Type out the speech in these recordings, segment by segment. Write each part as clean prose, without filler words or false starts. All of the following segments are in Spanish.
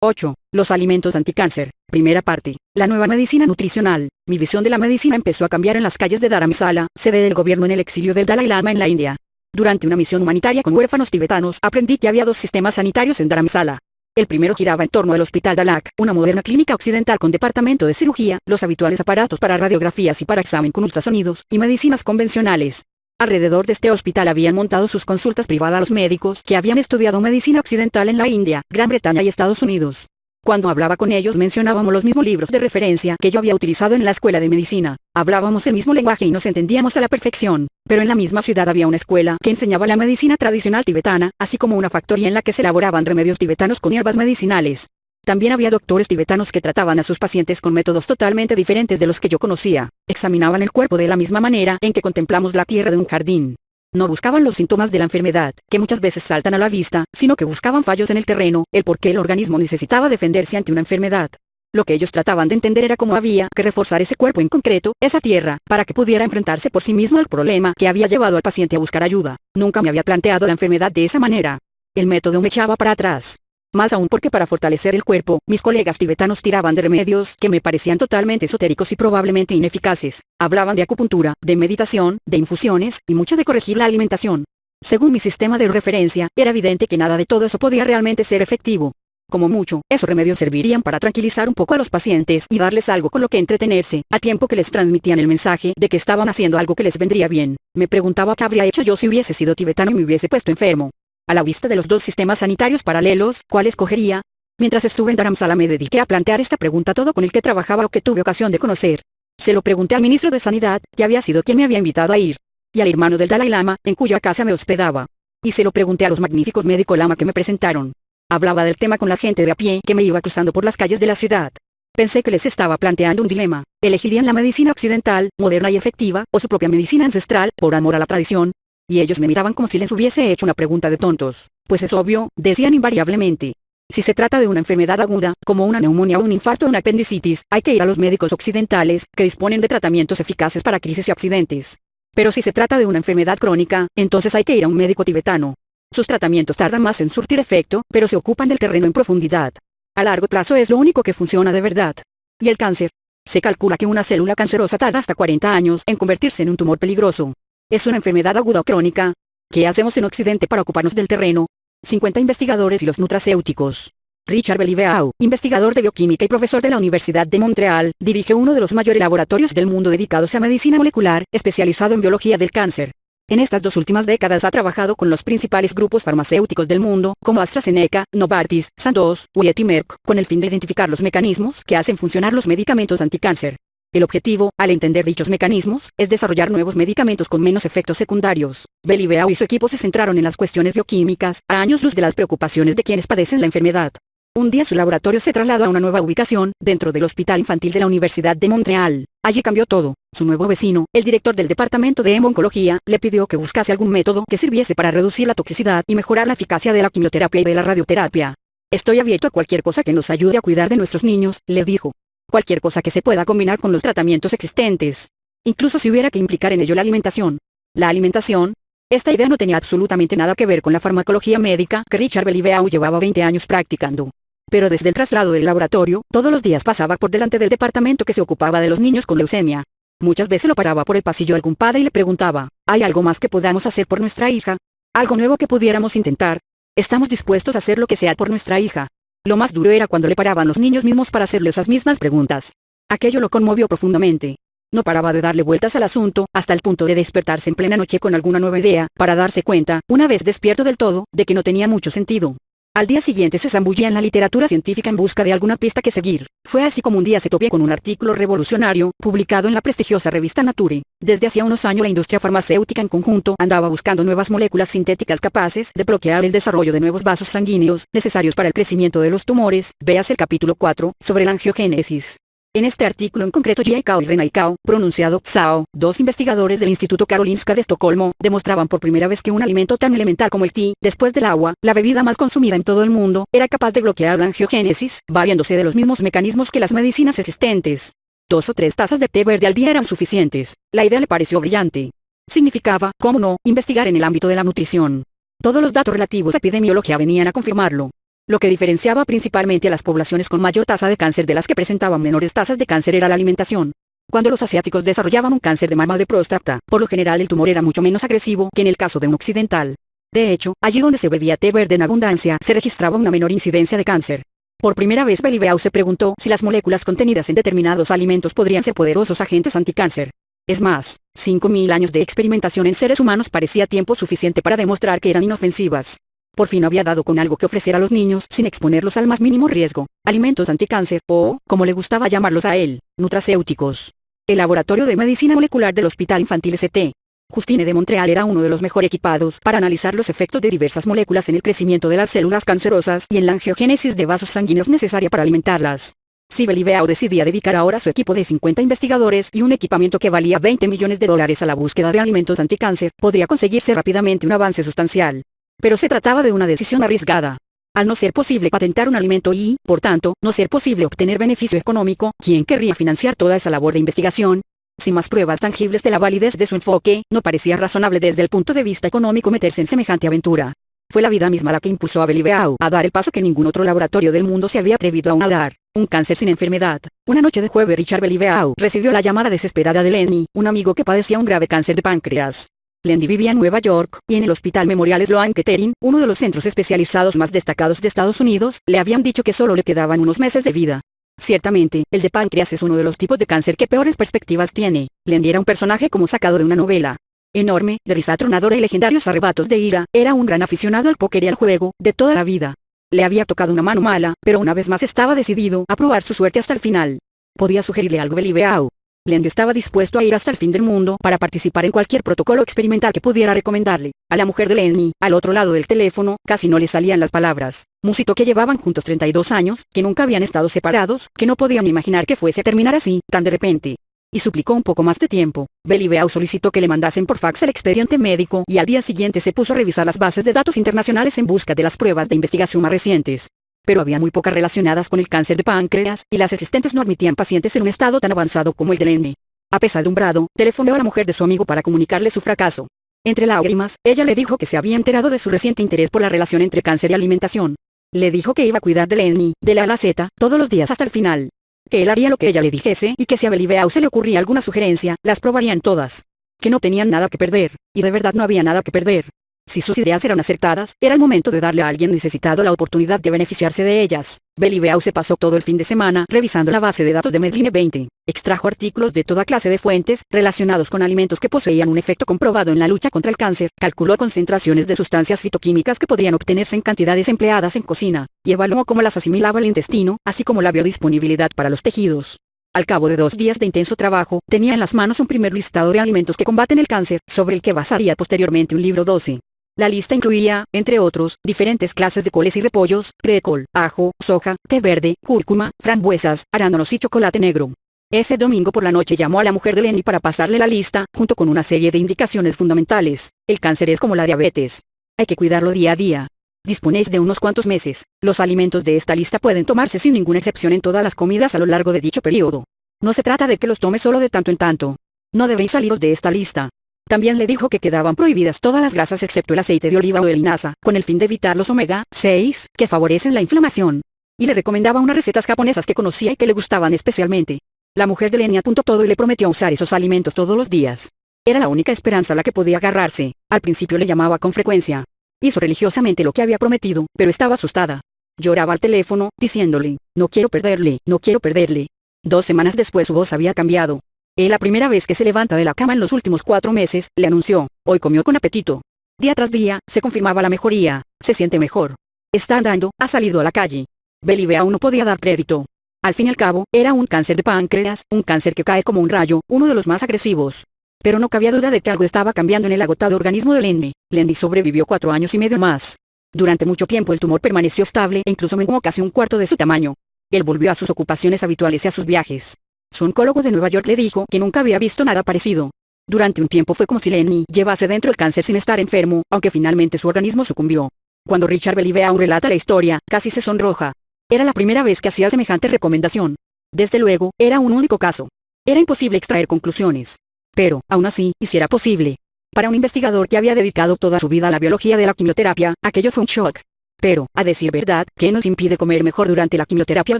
8. Los alimentos anticáncer. Primera parte. La nueva medicina nutricional. Mi visión de la medicina empezó a cambiar en las calles de Dharamsala, sede del gobierno en el exilio del Dalai Lama en la India. Durante una misión humanitaria con huérfanos tibetanos, aprendí que había dos sistemas sanitarios en Dharamsala. El primero giraba en torno al Hospital Dalak, una moderna clínica occidental con departamento de cirugía, los habituales aparatos para radiografías y para examen con ultrasonidos, y medicinas convencionales. Alrededor de este hospital habían montado sus consultas privadas los médicos que habían estudiado medicina occidental en la India, Gran Bretaña y Estados Unidos. Cuando hablaba con ellos mencionábamos los mismos libros de referencia que yo había utilizado en la escuela de medicina. Hablábamos el mismo lenguaje y nos entendíamos a la perfección. Pero en la misma ciudad había una escuela que enseñaba la medicina tradicional tibetana, así como una factoría en la que se elaboraban remedios tibetanos con hierbas medicinales. También había doctores tibetanos que trataban a sus pacientes con métodos totalmente diferentes de los que yo conocía. Examinaban el cuerpo de la misma manera en que contemplamos la tierra de un jardín. No buscaban los síntomas de la enfermedad, que muchas veces saltan a la vista, sino que buscaban fallos en el terreno, el por qué el organismo necesitaba defenderse ante una enfermedad. Lo que ellos trataban de entender era cómo había que reforzar ese cuerpo en concreto, esa tierra, para que pudiera enfrentarse por sí mismo al problema que había llevado al paciente a buscar ayuda. Nunca me había planteado la enfermedad de esa manera. El método me echaba para atrás. Más aún porque para fortalecer el cuerpo, mis colegas tibetanos tiraban de remedios que me parecían totalmente esotéricos y probablemente ineficaces. Hablaban de acupuntura, de meditación, de infusiones, y mucho de corregir la alimentación. Según mi sistema de referencia, era evidente que nada de todo eso podía realmente ser efectivo. Como mucho, esos remedios servirían para tranquilizar un poco a los pacientes y darles algo con lo que entretenerse, a tiempo que les transmitían el mensaje de que estaban haciendo algo que les vendría bien. Me preguntaba qué habría hecho yo si hubiese sido tibetano y me hubiese puesto enfermo. A la vista de los dos sistemas sanitarios paralelos, ¿cuál escogería? Mientras estuve en Dharamsala me dediqué a plantear esta pregunta a todo con el que trabajaba o que tuve ocasión de conocer. Se lo pregunté al ministro de Sanidad, que había sido quien me había invitado a ir, y al hermano del Dalai Lama, en cuya casa me hospedaba. Y se lo pregunté a los magníficos médicos lama que me presentaron. Hablaba del tema con la gente de a pie que me iba cruzando por las calles de la ciudad. Pensé que les estaba planteando un dilema. ¿Elegirían la medicina occidental, moderna y efectiva, o su propia medicina ancestral, por amor a la tradición? Y ellos me miraban como si les hubiese hecho una pregunta de tontos. Pues es obvio, decían invariablemente. Si se trata de una enfermedad aguda, como una neumonía o un infarto o una apendicitis, hay que ir a los médicos occidentales, que disponen de tratamientos eficaces para crisis y accidentes. Pero si se trata de una enfermedad crónica, entonces hay que ir a un médico tibetano. Sus tratamientos tardan más en surtir efecto, pero se ocupan del terreno en profundidad. A largo plazo es lo único que funciona de verdad. ¿Y el cáncer? Se calcula que una célula cancerosa tarda hasta 40 años en convertirse en un tumor peligroso. ¿Es una enfermedad aguda o crónica? ¿Qué hacemos en Occidente para ocuparnos del terreno? 50 investigadores y los nutracéuticos. Richard Beliveau, investigador de bioquímica y profesor de la Universidad de Montreal, dirige uno de los mayores laboratorios del mundo dedicados a medicina molecular, especializado en biología del cáncer. En estas 2 últimas décadas ha trabajado con los principales grupos farmacéuticos del mundo, como AstraZeneca, Novartis, Sandoz, Uyet y Merck, con el fin de identificar los mecanismos que hacen funcionar los medicamentos anticáncer. El objetivo, al entender dichos mecanismos, es desarrollar nuevos medicamentos con menos efectos secundarios. Beliveau y su equipo se centraron en las cuestiones bioquímicas, a años luz de las preocupaciones de quienes padecen la enfermedad. Un día su laboratorio se trasladó a una nueva ubicación, dentro del Hospital Infantil de la Universidad de Montreal. Allí cambió todo. Su nuevo vecino, el director del departamento de hemoncología, le pidió que buscase algún método que sirviese para reducir la toxicidad y mejorar la eficacia de la quimioterapia y de la radioterapia. Estoy abierto a cualquier cosa que nos ayude a cuidar de nuestros niños, le dijo. Cualquier cosa que se pueda combinar con los tratamientos existentes. Incluso si hubiera que implicar en ello la alimentación. ¿La alimentación? Esta idea no tenía absolutamente nada que ver con la farmacología médica que Richard Beliveau llevaba 20 años practicando. Pero desde el traslado del laboratorio, todos los días pasaba por delante del departamento que se ocupaba de los niños con leucemia. Muchas veces lo paraba por el pasillo algún padre y le preguntaba, ¿hay algo más que podamos hacer por nuestra hija? ¿Algo nuevo que pudiéramos intentar? Estamos dispuestos a hacer lo que sea por nuestra hija. Lo más duro era cuando le paraban los niños mismos para hacerle esas mismas preguntas. Aquello lo conmovió profundamente. No paraba de darle vueltas al asunto, hasta el punto de despertarse en plena noche con alguna nueva idea, para darse cuenta, una vez despierto del todo, de que no tenía mucho sentido. Al día siguiente se zambullía en la literatura científica en busca de alguna pista que seguir. Fue así como un día se topó con un artículo revolucionario, publicado en la prestigiosa revista Nature. Desde hacía unos años la industria farmacéutica en conjunto andaba buscando nuevas moléculas sintéticas capaces de bloquear el desarrollo de nuevos vasos sanguíneos, necesarios para el crecimiento de los tumores. Véase el capítulo 4, sobre la angiogénesis. En este artículo en concreto Jie Cao y Renai Cao, pronunciado Cao, 2 investigadores del Instituto Karolinska de Estocolmo, demostraban por primera vez que un alimento tan elemental como el té, después del agua, la bebida más consumida en todo el mundo, era capaz de bloquear la angiogénesis, valiéndose de los mismos mecanismos que las medicinas existentes. 2 o 3 tazas de té verde al día eran suficientes. La idea le pareció brillante. Significaba, cómo no, investigar en el ámbito de la nutrición. Todos los datos relativos a epidemiología venían a confirmarlo. Lo que diferenciaba principalmente a las poblaciones con mayor tasa de cáncer de las que presentaban menores tasas de cáncer era la alimentación. Cuando los asiáticos desarrollaban un cáncer de mama o de próstata, por lo general el tumor era mucho menos agresivo que en el caso de un occidental. De hecho, allí donde se bebía té verde en abundancia, se registraba una menor incidencia de cáncer. Por primera vez Beliveau se preguntó si las moléculas contenidas en determinados alimentos podrían ser poderosos agentes anticáncer. Es más, 5.000 años de experimentación en seres humanos parecía tiempo suficiente para demostrar que eran inofensivas. Por fin había dado con algo que ofrecer a los niños sin exponerlos al más mínimo riesgo: alimentos anticáncer, o, como le gustaba llamarlos a él, nutracéuticos. El laboratorio de medicina molecular del Hospital Infantil St. Justine de Montreal era uno de los mejor equipados para analizar los efectos de diversas moléculas en el crecimiento de las células cancerosas y en la angiogénesis de vasos sanguíneos necesaria para alimentarlas. Si Beliveau decidía dedicar ahora su equipo de 50 investigadores y un equipamiento que valía $20 millones a la búsqueda de alimentos anticáncer, podría conseguirse rápidamente un avance sustancial. Pero se trataba de una decisión arriesgada. Al no ser posible patentar un alimento y, por tanto, no ser posible obtener beneficio económico, ¿quién querría financiar toda esa labor de investigación? Sin más pruebas tangibles de la validez de su enfoque, no parecía razonable desde el punto de vista económico meterse en semejante aventura. Fue la vida misma la que impulsó a Beliveau a dar el paso que ningún otro laboratorio del mundo se había atrevido aún a dar: un cáncer sin enfermedad. Una noche de jueves Richard Beliveau recibió la llamada desesperada de Lenny, un amigo que padecía un grave cáncer de páncreas. Lenny vivía en Nueva York, y en el Hospital Memorial Sloan Kettering, uno de los centros especializados más destacados de Estados Unidos, le habían dicho que solo le quedaban unos meses de vida. Ciertamente, el de páncreas es uno de los tipos de cáncer que peores perspectivas tiene. Lenny era un personaje como sacado de una novela. Enorme, de risa atronadora y legendarios arrebatos de ira, era un gran aficionado al póker y al juego, de toda la vida. Le había tocado una mano mala, pero una vez más estaba decidido a probar su suerte hasta el final. Podía sugerirle algo Beliveau. Lenny estaba dispuesto a ir hasta el fin del mundo para participar en cualquier protocolo experimental que pudiera recomendarle. A la mujer de Lenny, al otro lado del teléfono, casi no le salían las palabras. Musitó que llevaban juntos 32 años, que nunca habían estado separados, que no podían imaginar que fuese a terminar así, tan de repente. Y suplicó un poco más de tiempo. Beliveau solicitó que le mandasen por fax el expediente médico y al día siguiente se puso a revisar las bases de datos internacionales en busca de las pruebas de investigación más recientes. Pero había muy pocas relacionadas con el cáncer de páncreas, y las existentes no admitían pacientes en un estado tan avanzado como el de Lenny. Apesadumbrado, telefoneó a la mujer de su amigo para comunicarle su fracaso. Entre lágrimas, ella le dijo que se había enterado de su reciente interés por la relación entre cáncer y alimentación. Le dijo que iba a cuidar de Lenny, de la A a la Z, todos los días hasta el final. Que él haría lo que ella le dijese, y que si a Beliveau se le ocurría alguna sugerencia, las probarían todas. Que no tenían nada que perder, y de verdad no había nada que perder. Si sus ideas eran acertadas, era el momento de darle a alguien necesitado la oportunidad de beneficiarse de ellas. Beliveau se pasó todo el fin de semana revisando la base de datos de Medline 20. Extrajo artículos de toda clase de fuentes relacionados con alimentos que poseían un efecto comprobado en la lucha contra el cáncer, calculó concentraciones de sustancias fitoquímicas que podían obtenerse en cantidades empleadas en cocina, y evaluó cómo las asimilaba el intestino, así como la biodisponibilidad para los tejidos. Al cabo de 2 días de intenso trabajo, tenía en las manos un primer listado de alimentos que combaten el cáncer, sobre el que basaría posteriormente un libro 12. La lista incluía, entre otros, diferentes clases de coles y repollos, brécol, ajo, soja, té verde, cúrcuma, frambuesas, arándanos y chocolate negro. Ese domingo por la noche llamó a la mujer de Lenny para pasarle la lista, junto con una serie de indicaciones fundamentales. El cáncer es como la diabetes. Hay que cuidarlo día a día. Disponéis de unos cuantos meses. Los alimentos de esta lista pueden tomarse sin ninguna excepción en todas las comidas a lo largo de dicho periodo. No se trata de que los tome solo de tanto en tanto. No debéis saliros de esta lista. También le dijo que quedaban prohibidas todas las grasas excepto el aceite de oliva o el linaza, con el fin de evitar los omega 6, que favorecen la inflamación. Y le recomendaba unas recetas japonesas que conocía y que le gustaban especialmente. La mujer de Lenny apuntó todo y le prometió usar esos alimentos todos los días. Era la única esperanza a la que podía agarrarse. Al principio le llamaba con frecuencia. Hizo religiosamente lo que había prometido, pero estaba asustada. Lloraba al teléfono, diciéndole: no quiero perderle, no quiero perderle. 2 semanas después su voz había cambiado. La primera vez que se levanta de la cama en los últimos 4 meses, le anunció: hoy comió con apetito. Día tras día, se confirmaba la mejoría. Se siente mejor. Está andando, ha salido a la calle. Beliveau no podía dar crédito. Al fin y al cabo, era un cáncer de páncreas, un cáncer que cae como un rayo, uno de los más agresivos. Pero no cabía duda de que algo estaba cambiando en el agotado organismo de Lenny. Lenny sobrevivió 4 años y medio más. Durante mucho tiempo el tumor permaneció estable e incluso menguó casi un cuarto de su tamaño. Él volvió a sus ocupaciones habituales y a sus viajes. Su oncólogo de Nueva York le dijo que nunca había visto nada parecido. Durante un tiempo fue como si Lenny llevase dentro el cáncer sin estar enfermo, aunque finalmente su organismo sucumbió. Cuando Richard Beliveau relata la historia, casi se sonroja. Era la primera vez que hacía semejante recomendación. Desde luego, era un único caso. Era imposible extraer conclusiones. Pero, aún así, y si era posible. Para un investigador que había dedicado toda su vida a la biología de la quimioterapia, aquello fue un shock. Pero, a decir verdad, ¿qué nos impide comer mejor durante la quimioterapia o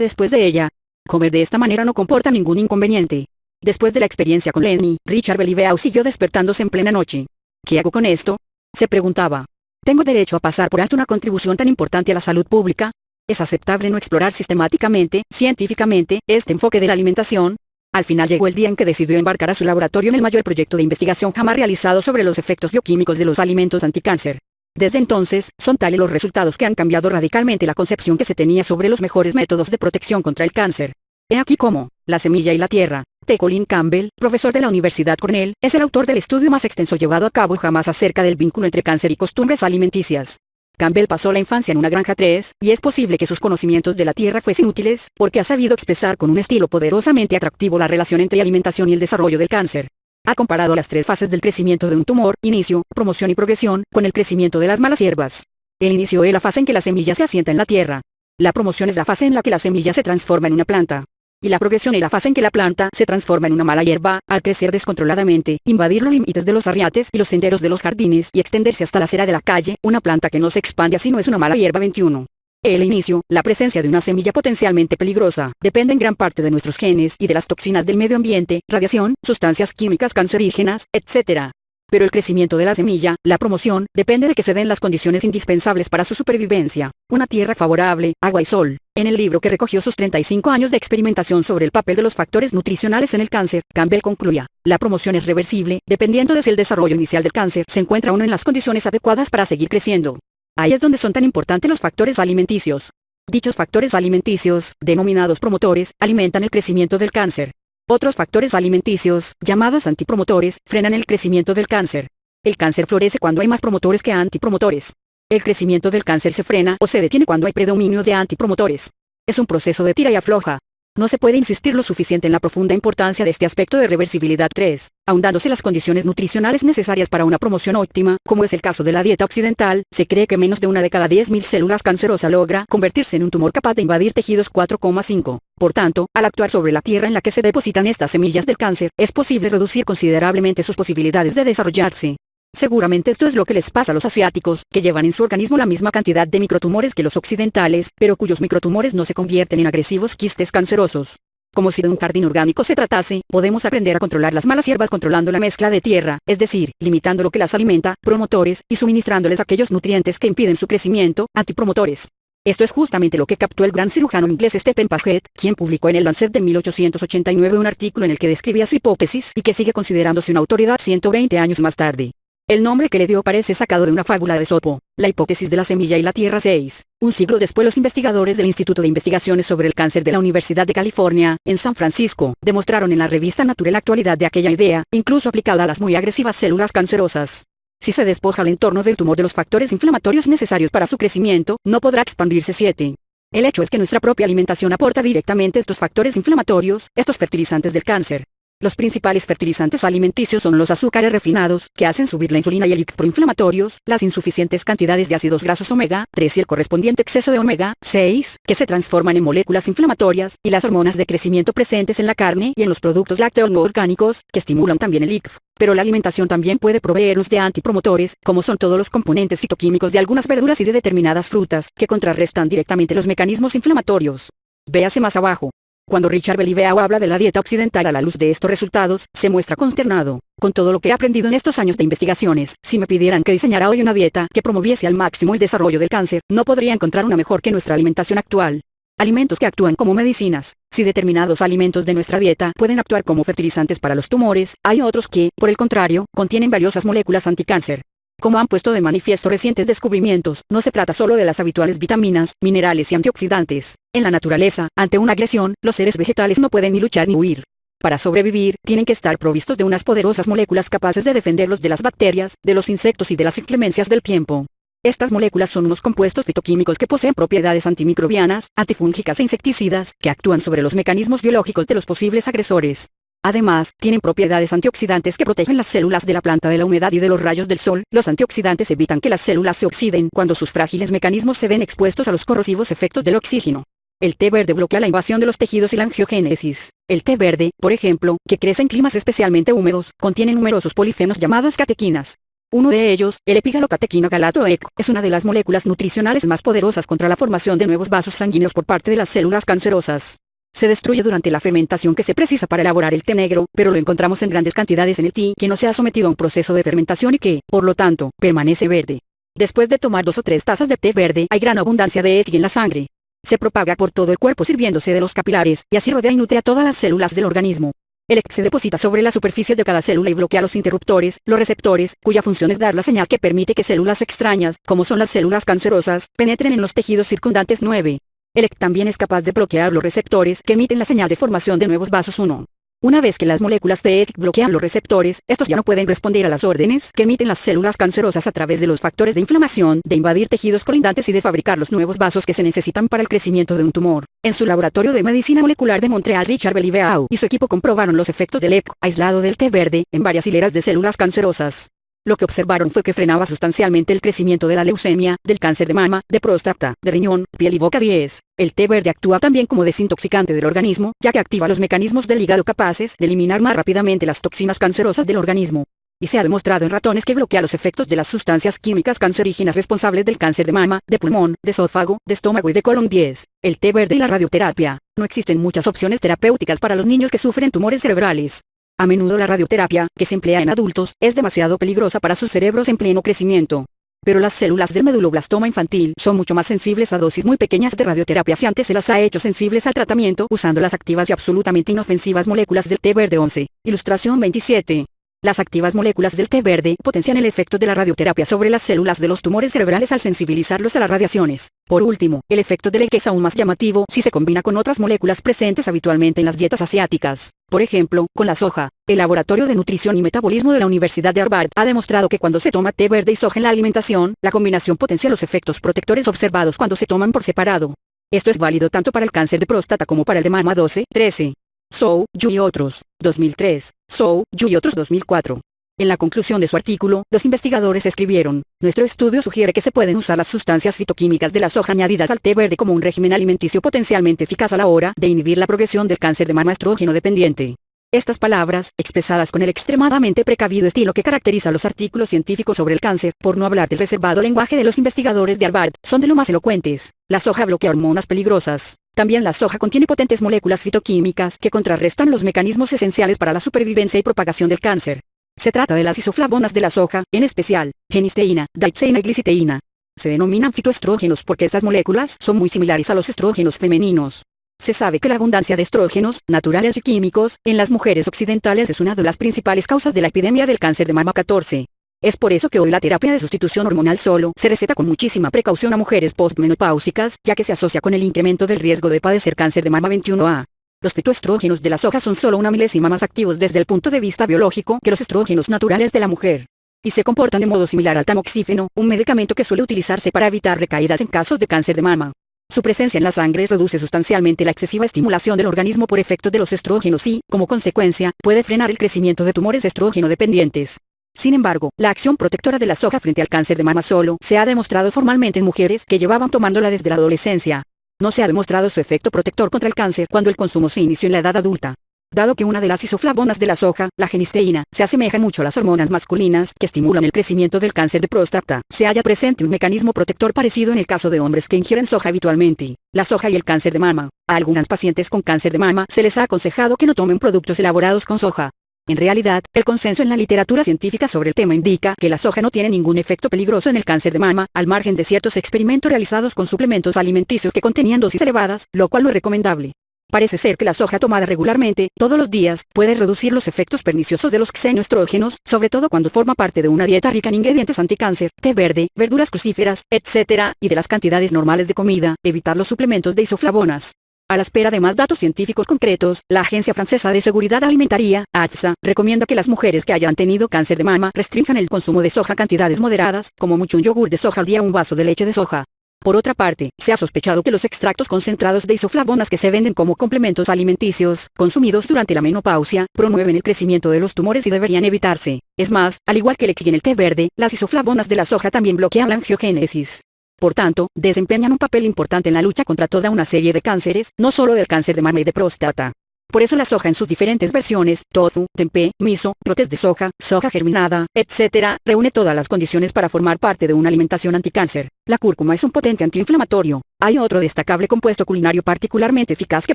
después de ella? Comer de esta manera no comporta ningún inconveniente. Después de la experiencia con Lenny, Richard Beliveau siguió despertándose en plena noche. ¿Qué hago con esto?, se preguntaba. ¿Tengo derecho a pasar por alto una contribución tan importante a la salud pública? ¿Es aceptable no explorar sistemáticamente, científicamente, este enfoque de la alimentación? Al final llegó el día en que decidió embarcar a su laboratorio en el mayor proyecto de investigación jamás realizado sobre los efectos bioquímicos de los alimentos anticáncer. Desde entonces, son tales los resultados que han cambiado radicalmente la concepción que se tenía sobre los mejores métodos de protección contra el cáncer. He aquí cómo, La semilla y la tierra. T. Colin Campbell, profesor de la Universidad Cornell, es el autor del estudio más extenso llevado a cabo jamás acerca del vínculo entre cáncer y costumbres alimenticias. Campbell pasó la infancia en una granja 3, y es posible que sus conocimientos de la tierra fuesen útiles, porque ha sabido expresar con un estilo poderosamente atractivo la relación entre alimentación y el desarrollo del cáncer. Ha comparado las 3 fases del crecimiento de un tumor, inicio, promoción y progresión, con el crecimiento de las malas hierbas. El inicio es la fase en que la semilla se asienta en la tierra. La promoción es la fase en la que la semilla se transforma en una planta. Y la progresión es la fase en que la planta se transforma en una mala hierba, al crecer descontroladamente, invadir los límites de los arriates y los senderos de los jardines y extenderse hasta la acera de la calle. Una planta que no se expande así no es una mala hierba. 21. El inicio, la presencia de una semilla potencialmente peligrosa, depende en gran parte de nuestros genes y de las toxinas del medio ambiente, radiación, sustancias químicas cancerígenas, etc. Pero el crecimiento de la semilla, la promoción, depende de que se den las condiciones indispensables para su supervivencia, una tierra favorable, agua y sol. En el libro que recogió sus 35 años de experimentación sobre el papel de los factores nutricionales en el cáncer, Campbell concluía, la promoción es reversible, dependiendo de si el desarrollo inicial del cáncer se encuentra uno en las condiciones adecuadas para seguir creciendo. Ahí es donde son tan importantes los factores alimenticios. Dichos factores alimenticios, denominados promotores, alimentan el crecimiento del cáncer. Otros factores alimenticios, llamados antipromotores, frenan el crecimiento del cáncer. El cáncer florece cuando hay más promotores que antipromotores. El crecimiento del cáncer se frena o se detiene cuando hay predominio de antipromotores. Es un proceso de tira y afloja. No se puede insistir lo suficiente en la profunda importancia de este aspecto de reversibilidad. 3. Aun dándose las condiciones nutricionales necesarias para una promoción óptima, como es el caso de la dieta occidental, se cree que menos de una de cada 10.000 células cancerosas logra convertirse en un tumor capaz de invadir tejidos. 4,5. Por tanto, al actuar sobre la tierra en la que se depositan estas semillas del cáncer, es posible reducir considerablemente sus posibilidades de desarrollarse. Seguramente esto es lo que les pasa a los asiáticos, que llevan en su organismo la misma cantidad de microtumores que los occidentales, pero cuyos microtumores no se convierten en agresivos quistes cancerosos. Como si de un jardín orgánico se tratase, podemos aprender a controlar las malas hierbas controlando la mezcla de tierra, es decir, limitando lo que las alimenta, promotores, y suministrándoles aquellos nutrientes que impiden su crecimiento, antipromotores. Esto es justamente lo que captó el gran cirujano inglés Stephen Paget, quien publicó en el Lancet de 1889 un artículo en el que describía su hipótesis y que sigue considerándose una autoridad 120 años más tarde. El nombre que le dio parece sacado de una fábula de Esopo, la hipótesis de la semilla y la tierra. 6. Un siglo después, los investigadores del Instituto de Investigaciones sobre el Cáncer de la Universidad de California, en San Francisco, demostraron en la revista Nature la actualidad de aquella idea, incluso aplicada a las muy agresivas células cancerosas. Si se despoja al entorno del tumor de los factores inflamatorios necesarios para su crecimiento, no podrá expandirse. 7. El hecho es que nuestra propia alimentación aporta directamente estos factores inflamatorios, estos fertilizantes del cáncer. Los principales fertilizantes alimenticios son los azúcares refinados, que hacen subir la insulina y el IGF proinflamatorios, las insuficientes cantidades de ácidos grasos omega 3 y el correspondiente exceso de omega 6, que se transforman en moléculas inflamatorias, y las hormonas de crecimiento presentes en la carne y en los productos lácteos no orgánicos, que estimulan también el IGF. Pero la alimentación también puede proveernos de antipromotores, como son todos los componentes fitoquímicos de algunas verduras y de determinadas frutas, que contrarrestan directamente los mecanismos inflamatorios. Véase más abajo. Cuando Richard Beliveau habla de la dieta occidental a la luz de estos resultados, se muestra consternado. Con todo lo que he aprendido en estos años de investigaciones, si me pidieran que diseñara hoy una dieta que promoviese al máximo el desarrollo del cáncer, no podría encontrar una mejor que nuestra alimentación actual. Alimentos que actúan como medicinas. Si determinados alimentos de nuestra dieta pueden actuar como fertilizantes para los tumores, hay otros que, por el contrario, contienen valiosas moléculas anticáncer. Como han puesto de manifiesto recientes descubrimientos, no se trata solo de las habituales vitaminas, minerales y antioxidantes. En la naturaleza, ante una agresión, los seres vegetales no pueden ni luchar ni huir. Para sobrevivir, tienen que estar provistos de unas poderosas moléculas capaces de defenderlos de las bacterias, de los insectos y de las inclemencias del tiempo. Estas moléculas son unos compuestos fitoquímicos que poseen propiedades antimicrobianas, antifúngicas e insecticidas, que actúan sobre los mecanismos biológicos de los posibles agresores. Además, tienen propiedades antioxidantes que protegen las células de la planta de la humedad y de los rayos del sol. Los antioxidantes evitan que las células se oxiden cuando sus frágiles mecanismos se ven expuestos a los corrosivos efectos del oxígeno. El té verde bloquea la invasión de los tejidos y la angiogénesis. El té verde, por ejemplo, que crece en climas especialmente húmedos, contiene numerosos polifenos llamados catequinas. Uno de ellos, el epigalocatequino galato EC, es una de las moléculas nutricionales más poderosas contra la formación de nuevos vasos sanguíneos por parte de las células cancerosas. Se destruye durante la fermentación que se precisa para elaborar el té negro, pero lo encontramos en grandes cantidades en el té que no se ha sometido a un proceso de fermentación y que, por lo tanto, permanece verde. Después de tomar 2 o 3 tazas de té verde, hay gran abundancia de EC en la sangre. Se propaga por todo el cuerpo sirviéndose de los capilares, y así rodea y nutre a todas las células del organismo. El EC se deposita sobre la superficie de cada célula y bloquea los interruptores, los receptores, cuya función es dar la señal que permite que células extrañas, como son las células cancerosas, penetren en los tejidos circundantes. 9. El EC también es capaz de bloquear los receptores que emiten la señal de formación de nuevos vasos. 1. Una vez que las moléculas de EC bloquean los receptores, estos ya no pueden responder a las órdenes que emiten las células cancerosas a través de los factores de inflamación, de invadir tejidos colindantes y de fabricar los nuevos vasos que se necesitan para el crecimiento de un tumor. En su laboratorio de medicina molecular de Montreal, Richard Beliveau y su equipo comprobaron los efectos del EC aislado del té verde en varias hileras de células cancerosas. Lo que observaron fue que frenaba sustancialmente el crecimiento de la leucemia, del cáncer de mama, de próstata, de riñón, piel y boca. 10. El té verde actúa también como desintoxicante del organismo, ya que activa los mecanismos del hígado capaces de eliminar más rápidamente las toxinas cancerosas del organismo. Y se ha demostrado en ratones que bloquea los efectos de las sustancias químicas cancerígenas responsables del cáncer de mama, de pulmón, de esófago, de estómago y de colon. 10. El té verde y la radioterapia. No existen muchas opciones terapéuticas para los niños que sufren tumores cerebrales. A menudo la radioterapia, que se emplea en adultos, es demasiado peligrosa para sus cerebros en pleno crecimiento. Pero las células del medulloblastoma infantil son mucho más sensibles a dosis muy pequeñas de radioterapia si antes se las ha hecho sensibles al tratamiento usando las activas y absolutamente inofensivas moléculas del té verde. 11. Ilustración 27. Las activas moléculas del té verde potencian el efecto de la radioterapia sobre las células de los tumores cerebrales al sensibilizarlos a las radiaciones. Por último, el efecto del EC es aún más llamativo si se combina con otras moléculas presentes habitualmente en las dietas asiáticas. Por ejemplo, con la soja. El Laboratorio de Nutrición y Metabolismo de la Universidad de Harvard ha demostrado que cuando se toma té verde y soja en la alimentación, la combinación potencia los efectos protectores observados cuando se toman por separado. Esto es válido tanto para el cáncer de próstata como para el de mama. 12. 13. Zhou, Yu y otros, 2003, Zhou, Yu y otros 2004. En la conclusión de su artículo, los investigadores escribieron, nuestro estudio sugiere que se pueden usar las sustancias fitoquímicas de la soja añadidas al té verde como un régimen alimenticio potencialmente eficaz a la hora de inhibir la progresión del cáncer de mama estrógeno dependiente. Estas palabras, expresadas con el extremadamente precavido estilo que caracteriza a los artículos científicos sobre el cáncer, por no hablar del reservado lenguaje de los investigadores de Harvard, son de lo más elocuentes. La soja bloquea hormonas peligrosas. También la soja contiene potentes moléculas fitoquímicas que contrarrestan los mecanismos esenciales para la supervivencia y propagación del cáncer. Se trata de las isoflavonas de la soja, en especial, genisteína, daipseína y gliciteína. Se denominan fitoestrógenos porque estas moléculas son muy similares a los estrógenos femeninos. Se sabe que la abundancia de estrógenos, naturales y químicos, en las mujeres occidentales es una de las principales causas de la epidemia del cáncer de mama. 14. Es por eso que hoy la terapia de sustitución hormonal solo se receta con muchísima precaución a mujeres postmenopáusicas, ya que se asocia con el incremento del riesgo de padecer cáncer de mama. 21a. Los fitoestrógenos de la soja son solo una milésima más activos desde el punto de vista biológico que los estrógenos naturales de la mujer. Y se comportan de modo similar al tamoxífeno, un medicamento que suele utilizarse para evitar recaídas en casos de cáncer de mama. Su presencia en la sangre reduce sustancialmente la excesiva estimulación del organismo por efectos de los estrógenos y, como consecuencia, puede frenar el crecimiento de tumores estrógeno dependientes. Sin embargo, la acción protectora de la soja frente al cáncer de mama solo se ha demostrado formalmente en mujeres que llevaban tomándola desde la adolescencia. No se ha demostrado su efecto protector contra el cáncer cuando el consumo se inició en la edad adulta. Dado que una de las isoflavonas de la soja, la genisteína, se asemeja mucho a las hormonas masculinas que estimulan el crecimiento del cáncer de próstata, se halla presente un mecanismo protector parecido en el caso de hombres que ingieren soja habitualmente. La soja y el cáncer de mama. A algunas pacientes con cáncer de mama se les ha aconsejado que no tomen productos elaborados con soja. En realidad, el consenso en la literatura científica sobre el tema indica que la soja no tiene ningún efecto peligroso en el cáncer de mama, al margen de ciertos experimentos realizados con suplementos alimenticios que contenían dosis elevadas, lo cual no es recomendable. Parece ser que la soja tomada regularmente, todos los días, puede reducir los efectos perniciosos de los xenoestrógenos, sobre todo cuando forma parte de una dieta rica en ingredientes anticáncer, té verde, verduras crucíferas, etc., y de las cantidades normales de comida, evitar los suplementos de isoflavonas. A la espera de más datos científicos concretos, la Agencia Francesa de Seguridad Alimentaria, AFSA, recomienda que las mujeres que hayan tenido cáncer de mama restrinjan el consumo de soja a cantidades moderadas, como mucho un yogur de soja al día o un vaso de leche de soja. Por otra parte, se ha sospechado que los extractos concentrados de isoflavonas que se venden como complementos alimenticios, consumidos durante la menopausia, promueven el crecimiento de los tumores y deberían evitarse. Es más, al igual que el EC y en el té verde, las isoflavonas de la soja también bloquean la angiogénesis. Por tanto, desempeñan un papel importante en la lucha contra toda una serie de cánceres, no solo del cáncer de mama y de próstata. Por eso la soja en sus diferentes versiones, tofu, tempeh, miso, brotes de soja, soja germinada, etc., reúne todas las condiciones para formar parte de una alimentación anticáncer. La cúrcuma es un potente antiinflamatorio. Hay otro destacable compuesto culinario particularmente eficaz que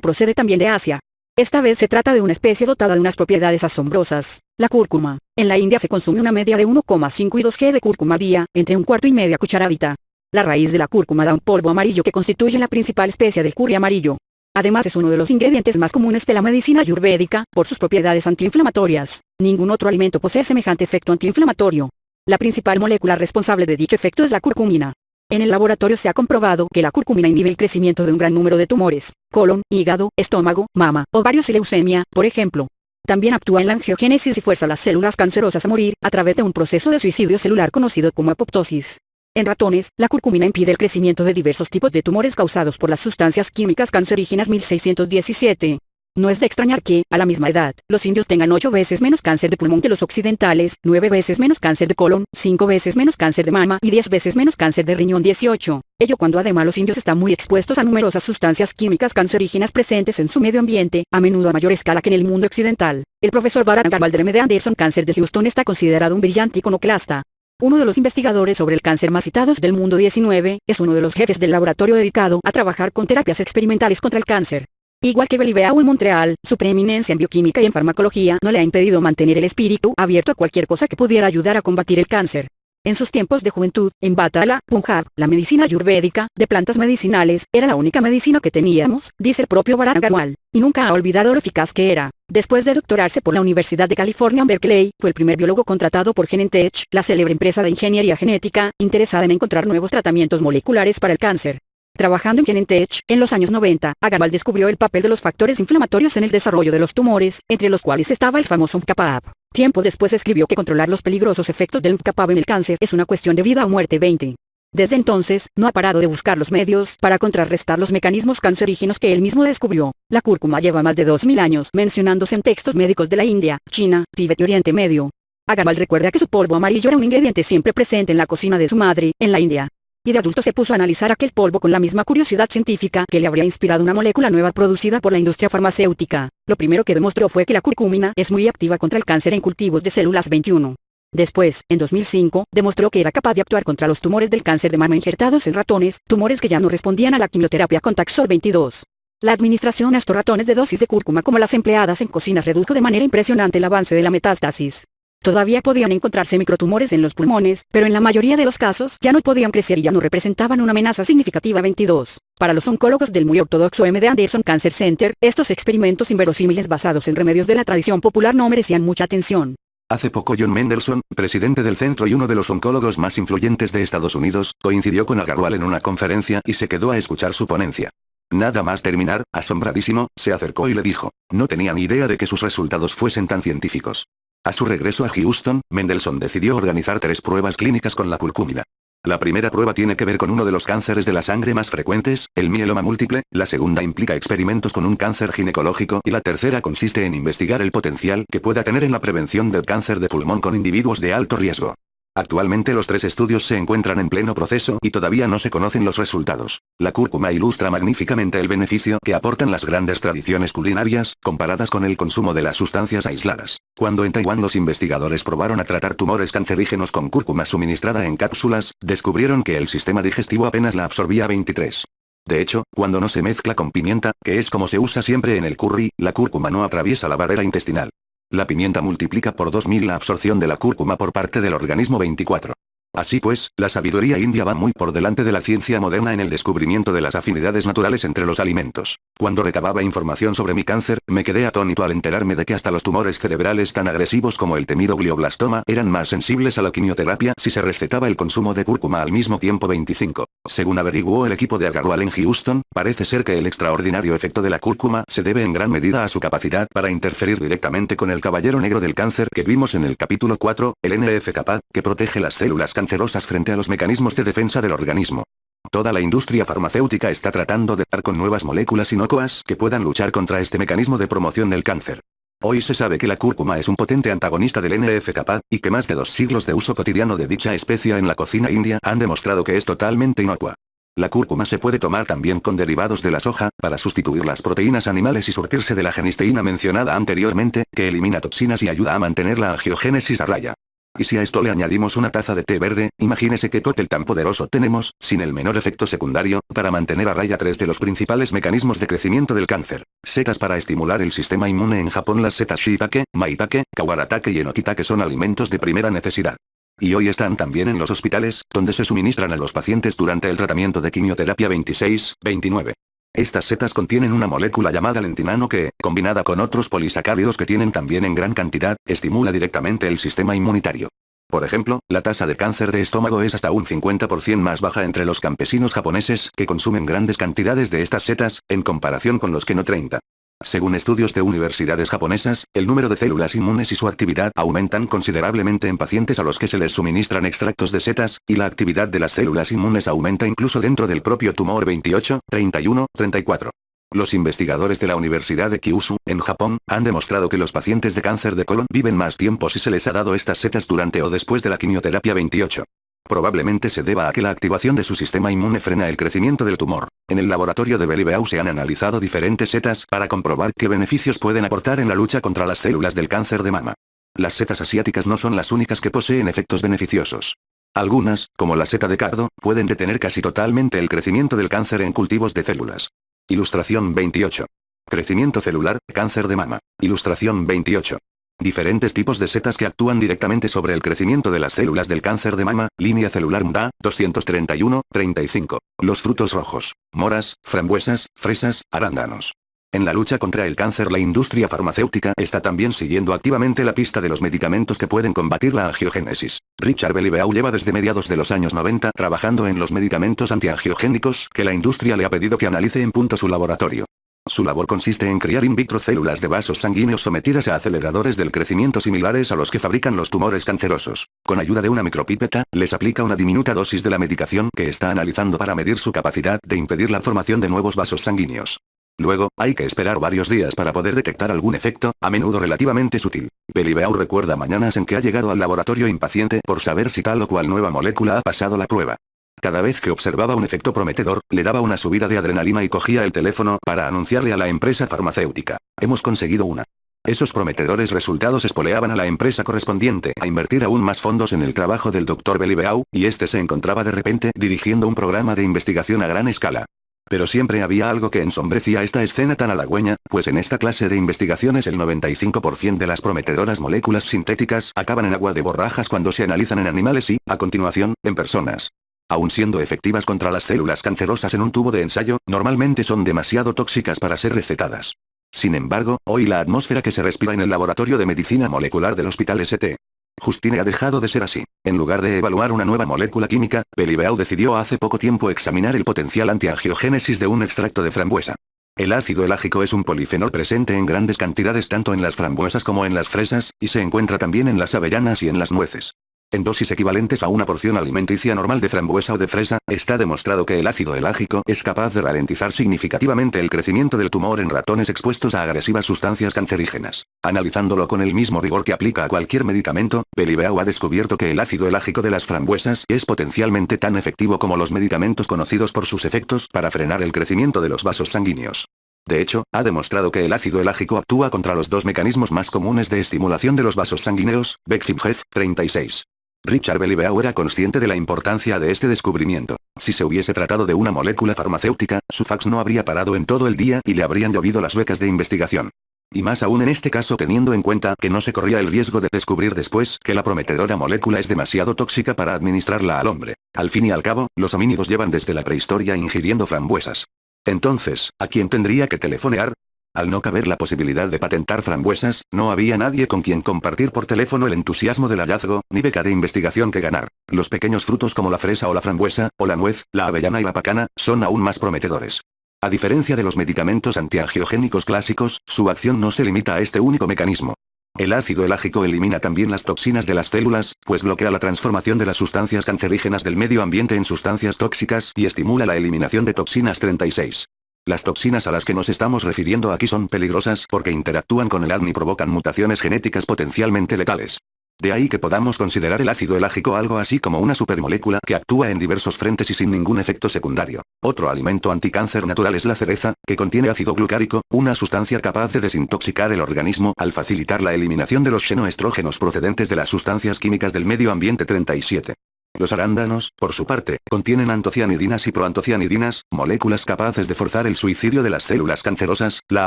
procede también de Asia. Esta vez se trata de una especie dotada de unas propiedades asombrosas, la cúrcuma. En la India se consume una media de 1,5 y 2 g de cúrcuma al día, entre un cuarto y media cucharadita. La raíz de la cúrcuma da un polvo amarillo que constituye la principal especia del curry amarillo. Además es uno de los ingredientes más comunes de la medicina ayurvédica, por sus propiedades antiinflamatorias. Ningún otro alimento posee semejante efecto antiinflamatorio. La principal molécula responsable de dicho efecto es la curcumina. En el laboratorio se ha comprobado que la curcumina inhibe el crecimiento de un gran número de tumores, colon, hígado, estómago, mama, ovarios y leucemia, por ejemplo. También actúa en la angiogénesis y fuerza las células cancerosas a morir, a través de un proceso de suicidio celular conocido como apoptosis. En ratones, la curcumina impide el crecimiento de diversos tipos de tumores causados por las sustancias químicas cancerígenas 1617. No es de extrañar que, a la misma edad, los indios tengan 8 veces menos cáncer de pulmón que los occidentales, 9 veces menos cáncer de colon, 5 veces menos cáncer de mama y 10 veces menos cáncer de riñón 18. Ello cuando además los indios están muy expuestos a numerosas sustancias químicas cancerígenas presentes en su medio ambiente, a menudo a mayor escala que en el mundo occidental. El profesor Barack Agarwal de M.D. Anderson Cáncer de Houston está considerado un brillante iconoclasta. Uno de los investigadores sobre el cáncer más citados del mundo 19, es uno de los jefes del laboratorio dedicado a trabajar con terapias experimentales contra el cáncer. Igual que Beliveau en Montreal, su preeminencia en bioquímica y en farmacología no le ha impedido mantener el espíritu abierto a cualquier cosa que pudiera ayudar a combatir el cáncer. En sus tiempos de juventud, en Batala, Punjab, la medicina ayurvédica, de plantas medicinales, era la única medicina que teníamos, dice el propio Barack Agarwal, y nunca ha olvidado lo eficaz que era. Después de doctorarse por la Universidad de California en Berkeley, fue el primer biólogo contratado por Genentech, la célebre empresa de ingeniería genética, interesada en encontrar nuevos tratamientos moleculares para el cáncer. Trabajando en Genentech, en los años 90, Agarwal descubrió el papel de los factores inflamatorios en el desarrollo de los tumores, entre los cuales estaba el famoso mCAPAB. Tiempo después escribió que controlar los peligrosos efectos del mCAPAB en el cáncer es una cuestión de vida o muerte 20. Desde entonces, no ha parado de buscar los medios para contrarrestar los mecanismos cancerígenos que él mismo descubrió. La cúrcuma lleva más de 2000 años mencionándose en textos médicos de la India, China, Tíbet y Oriente Medio. Agarwal recuerda que su polvo amarillo era un ingrediente siempre presente en la cocina de su madre, en la India. Y de adulto se puso a analizar aquel polvo con la misma curiosidad científica que le habría inspirado una molécula nueva producida por la industria farmacéutica. Lo primero que demostró fue que la curcumina es muy activa contra el cáncer en cultivos de células 21. Después, en 2005, demostró que era capaz de actuar contra los tumores del cáncer de mama injertados en ratones, tumores que ya no respondían a la quimioterapia con Taxol 22. La administración a estos ratones de dosis de cúrcuma como las empleadas en cocina redujo de manera impresionante el avance de la metástasis. Todavía podían encontrarse microtumores en los pulmones, pero en la mayoría de los casos ya no podían crecer y ya no representaban una amenaza significativa 22. Para los oncólogos del muy ortodoxo M.D. Anderson Cancer Center, estos experimentos inverosímiles basados en remedios de la tradición popular no merecían mucha atención. Hace poco John Mendelsohn, presidente del centro y uno de los oncólogos más influyentes de Estados Unidos, coincidió con Agarwal en una conferencia y se quedó a escuchar su ponencia. Nada más terminar, asombradísimo, se acercó y le dijo, no tenía ni idea de que sus resultados fuesen tan científicos. A su regreso a Houston, Mendelsohn decidió organizar 3 pruebas clínicas con la curcumina. La primera prueba tiene que ver con uno de los cánceres de la sangre más frecuentes, el mieloma múltiple, la segunda implica experimentos con un cáncer ginecológico y la tercera consiste en investigar el potencial que pueda tener en la prevención del cáncer de pulmón con individuos de alto riesgo. Actualmente los 3 estudios se encuentran en pleno proceso y todavía no se conocen los resultados. La cúrcuma ilustra magníficamente el beneficio que aportan las grandes tradiciones culinarias, comparadas con el consumo de las sustancias aisladas. Cuando en Taiwán los investigadores probaron a tratar tumores cancerígenos con cúrcuma suministrada en cápsulas, descubrieron que el sistema digestivo apenas la absorbía 23. De hecho, cuando no se mezcla con pimienta, que es como se usa siempre en el curry, la cúrcuma no atraviesa la barrera intestinal. La pimienta multiplica por 2000 la absorción de la cúrcuma por parte del organismo 24. Así pues, la sabiduría india va muy por delante de la ciencia moderna en el descubrimiento de las afinidades naturales entre los alimentos. Cuando recababa información sobre mi cáncer, me quedé atónito al enterarme de que hasta los tumores cerebrales tan agresivos como el temido glioblastoma eran más sensibles a la quimioterapia si se recetaba el consumo de cúrcuma al mismo tiempo 25. Según averiguó el equipo de Agarwal en Houston, parece ser que el extraordinario efecto de la cúrcuma se debe en gran medida a su capacidad para interferir directamente con el caballero negro del cáncer que vimos en el capítulo 4, el NF-kappa, que protege las células cancerosas frente a los mecanismos de defensa del organismo. Toda la industria farmacéutica está tratando de dar con nuevas moléculas inocuas que puedan luchar contra este mecanismo de promoción del cáncer. Hoy se sabe que la cúrcuma es un potente antagonista del NF-kappa, y que más de 2 siglos de uso cotidiano de dicha especia en la cocina india han demostrado que es totalmente inocua. La cúrcuma se puede tomar también con derivados de la soja, para sustituir las proteínas animales y surtirse de la genisteína mencionada anteriormente, que elimina toxinas y ayuda a mantener la angiogénesis a raya. Y si a esto le añadimos una taza de té verde, imagínese qué cóctel tan poderoso tenemos, sin el menor efecto secundario, para mantener a raya tres de los principales mecanismos de crecimiento del cáncer. Setas para estimular el sistema inmune. En Japón las setas shiitake, maitake, kawaratake y enokitake son alimentos de primera necesidad. Y hoy están también en los hospitales, donde se suministran a los pacientes durante el tratamiento de quimioterapia 26-29. Estas setas contienen una molécula llamada lentinano que, combinada con otros polisacáridos que tienen también en gran cantidad, estimula directamente el sistema inmunitario. Por ejemplo, la tasa de cáncer de estómago es hasta un 50% más baja entre los campesinos japoneses que consumen grandes cantidades de estas setas, en comparación con los que no 30. Según estudios de universidades japonesas, el número de células inmunes y su actividad aumentan considerablemente en pacientes a los que se les suministran extractos de setas, y la actividad de las células inmunes aumenta incluso dentro del propio tumor 28, 31, 34. Los investigadores de la Universidad de Kyushu, en Japón, han demostrado que los pacientes de cáncer de colon viven más tiempo si se les ha dado estas setas durante o después de la quimioterapia 28. Probablemente se deba a que la activación de su sistema inmune frena el crecimiento del tumor. En el laboratorio de Belibeu se han analizado diferentes setas para comprobar qué beneficios pueden aportar en la lucha contra las células del cáncer de mama. Las setas asiáticas no son las únicas que poseen efectos beneficiosos. Algunas, como la seta de cardo, pueden detener casi totalmente el crecimiento del cáncer en cultivos de células. Ilustración 28. Crecimiento celular, cáncer de mama. Ilustración 28. Diferentes tipos de setas que actúan directamente sobre el crecimiento de las células del cáncer de mama. Línea celular MDA, 231, 35. Los frutos rojos. Moras, frambuesas, fresas, arándanos. En la lucha contra el cáncer, la industria farmacéutica está también siguiendo activamente la pista de los medicamentos que pueden combatir la angiogénesis. Richard Belibeu lleva desde mediados de los años 90 trabajando en los medicamentos antiangiogénicos que la industria le ha pedido que analice en su laboratorio. Su labor consiste en criar in vitro células de vasos sanguíneos sometidas a aceleradores del crecimiento similares a los que fabrican los tumores cancerosos. Con ayuda de una micropipeta, les aplica una diminuta dosis de la medicación que está analizando para medir su capacidad de impedir la formación de nuevos vasos sanguíneos. Luego, hay que esperar varios días para poder detectar algún efecto, a menudo relativamente sutil. Belibeu recuerda mañanas en que ha llegado al laboratorio impaciente por saber si tal o cual nueva molécula ha pasado la prueba. Cada vez que observaba un efecto prometedor, le daba una subida de adrenalina y cogía el teléfono para anunciarle a la empresa farmacéutica: hemos conseguido una. Esos prometedores resultados espoleaban a la empresa correspondiente a invertir aún más fondos en el trabajo del Dr. Belibeu, y este se encontraba de repente dirigiendo un programa de investigación a gran escala. Pero siempre había algo que ensombrecía esta escena tan halagüeña, pues en esta clase de investigaciones el 95% de las prometedoras moléculas sintéticas acaban en agua de borrajas cuando se analizan en animales y, a continuación, en personas. Aun siendo efectivas contra las células cancerosas en un tubo de ensayo, normalmente son demasiado tóxicas para ser recetadas. Sin embargo, hoy la atmósfera que se respira en el laboratorio de medicina molecular del Hospital St. Justine ha dejado de ser así. En lugar de evaluar una nueva molécula química, Belibeu decidió hace poco tiempo examinar el potencial antiangiogénesis de un extracto de frambuesa. El ácido elágico es un polifenol presente en grandes cantidades tanto en las frambuesas como en las fresas, y se encuentra también en las avellanas y en las nueces. En dosis equivalentes a una porción alimenticia normal de frambuesa o de fresa, está demostrado que el ácido elágico es capaz de ralentizar significativamente el crecimiento del tumor en ratones expuestos a agresivas sustancias cancerígenas. Analizándolo con el mismo rigor que aplica a cualquier medicamento, Belibeu ha descubierto que el ácido elágico de las frambuesas es potencialmente tan efectivo como los medicamentos conocidos por sus efectos para frenar el crecimiento de los vasos sanguíneos. De hecho, ha demostrado que el ácido elágico actúa contra los dos mecanismos más comunes de estimulación de los vasos sanguíneos. Beximjev, 36. Richard Belibeu era consciente de la importancia de este descubrimiento. Si se hubiese tratado de una molécula farmacéutica, su fax no habría parado en todo el día y le habrían llovido las becas de investigación. Y más aún en este caso teniendo en cuenta que no se corría el riesgo de descubrir después que la prometedora molécula es demasiado tóxica para administrarla al hombre. Al fin y al cabo, los homínidos llevan desde la prehistoria ingiriendo frambuesas. Entonces, ¿a quién tendría que telefonear? Al no caber la posibilidad de patentar frambuesas, no había nadie con quien compartir por teléfono el entusiasmo del hallazgo, ni beca de investigación que ganar. Los pequeños frutos como la fresa o la frambuesa, o la nuez, la avellana y la pacana, son aún más prometedores. A diferencia de los medicamentos antiangiogénicos clásicos, su acción no se limita a este único mecanismo. El ácido elágico elimina también las toxinas de las células, pues bloquea la transformación de las sustancias cancerígenas del medio ambiente en sustancias tóxicas y estimula la eliminación de toxinas 36. Las toxinas a las que nos estamos refiriendo aquí son peligrosas porque interactúan con el ADN y provocan mutaciones genéticas potencialmente letales. De ahí que podamos considerar el ácido elágico algo así como una supermolécula que actúa en diversos frentes y sin ningún efecto secundario. Otro alimento anticáncer natural es la cereza, que contiene ácido glucárico, una sustancia capaz de desintoxicar el organismo al facilitar la eliminación de los xenoestrógenos procedentes de las sustancias químicas del medio ambiente. 37. Los arándanos, por su parte, contienen antocianidinas y proantocianidinas, moléculas capaces de forzar el suicidio de las células cancerosas, la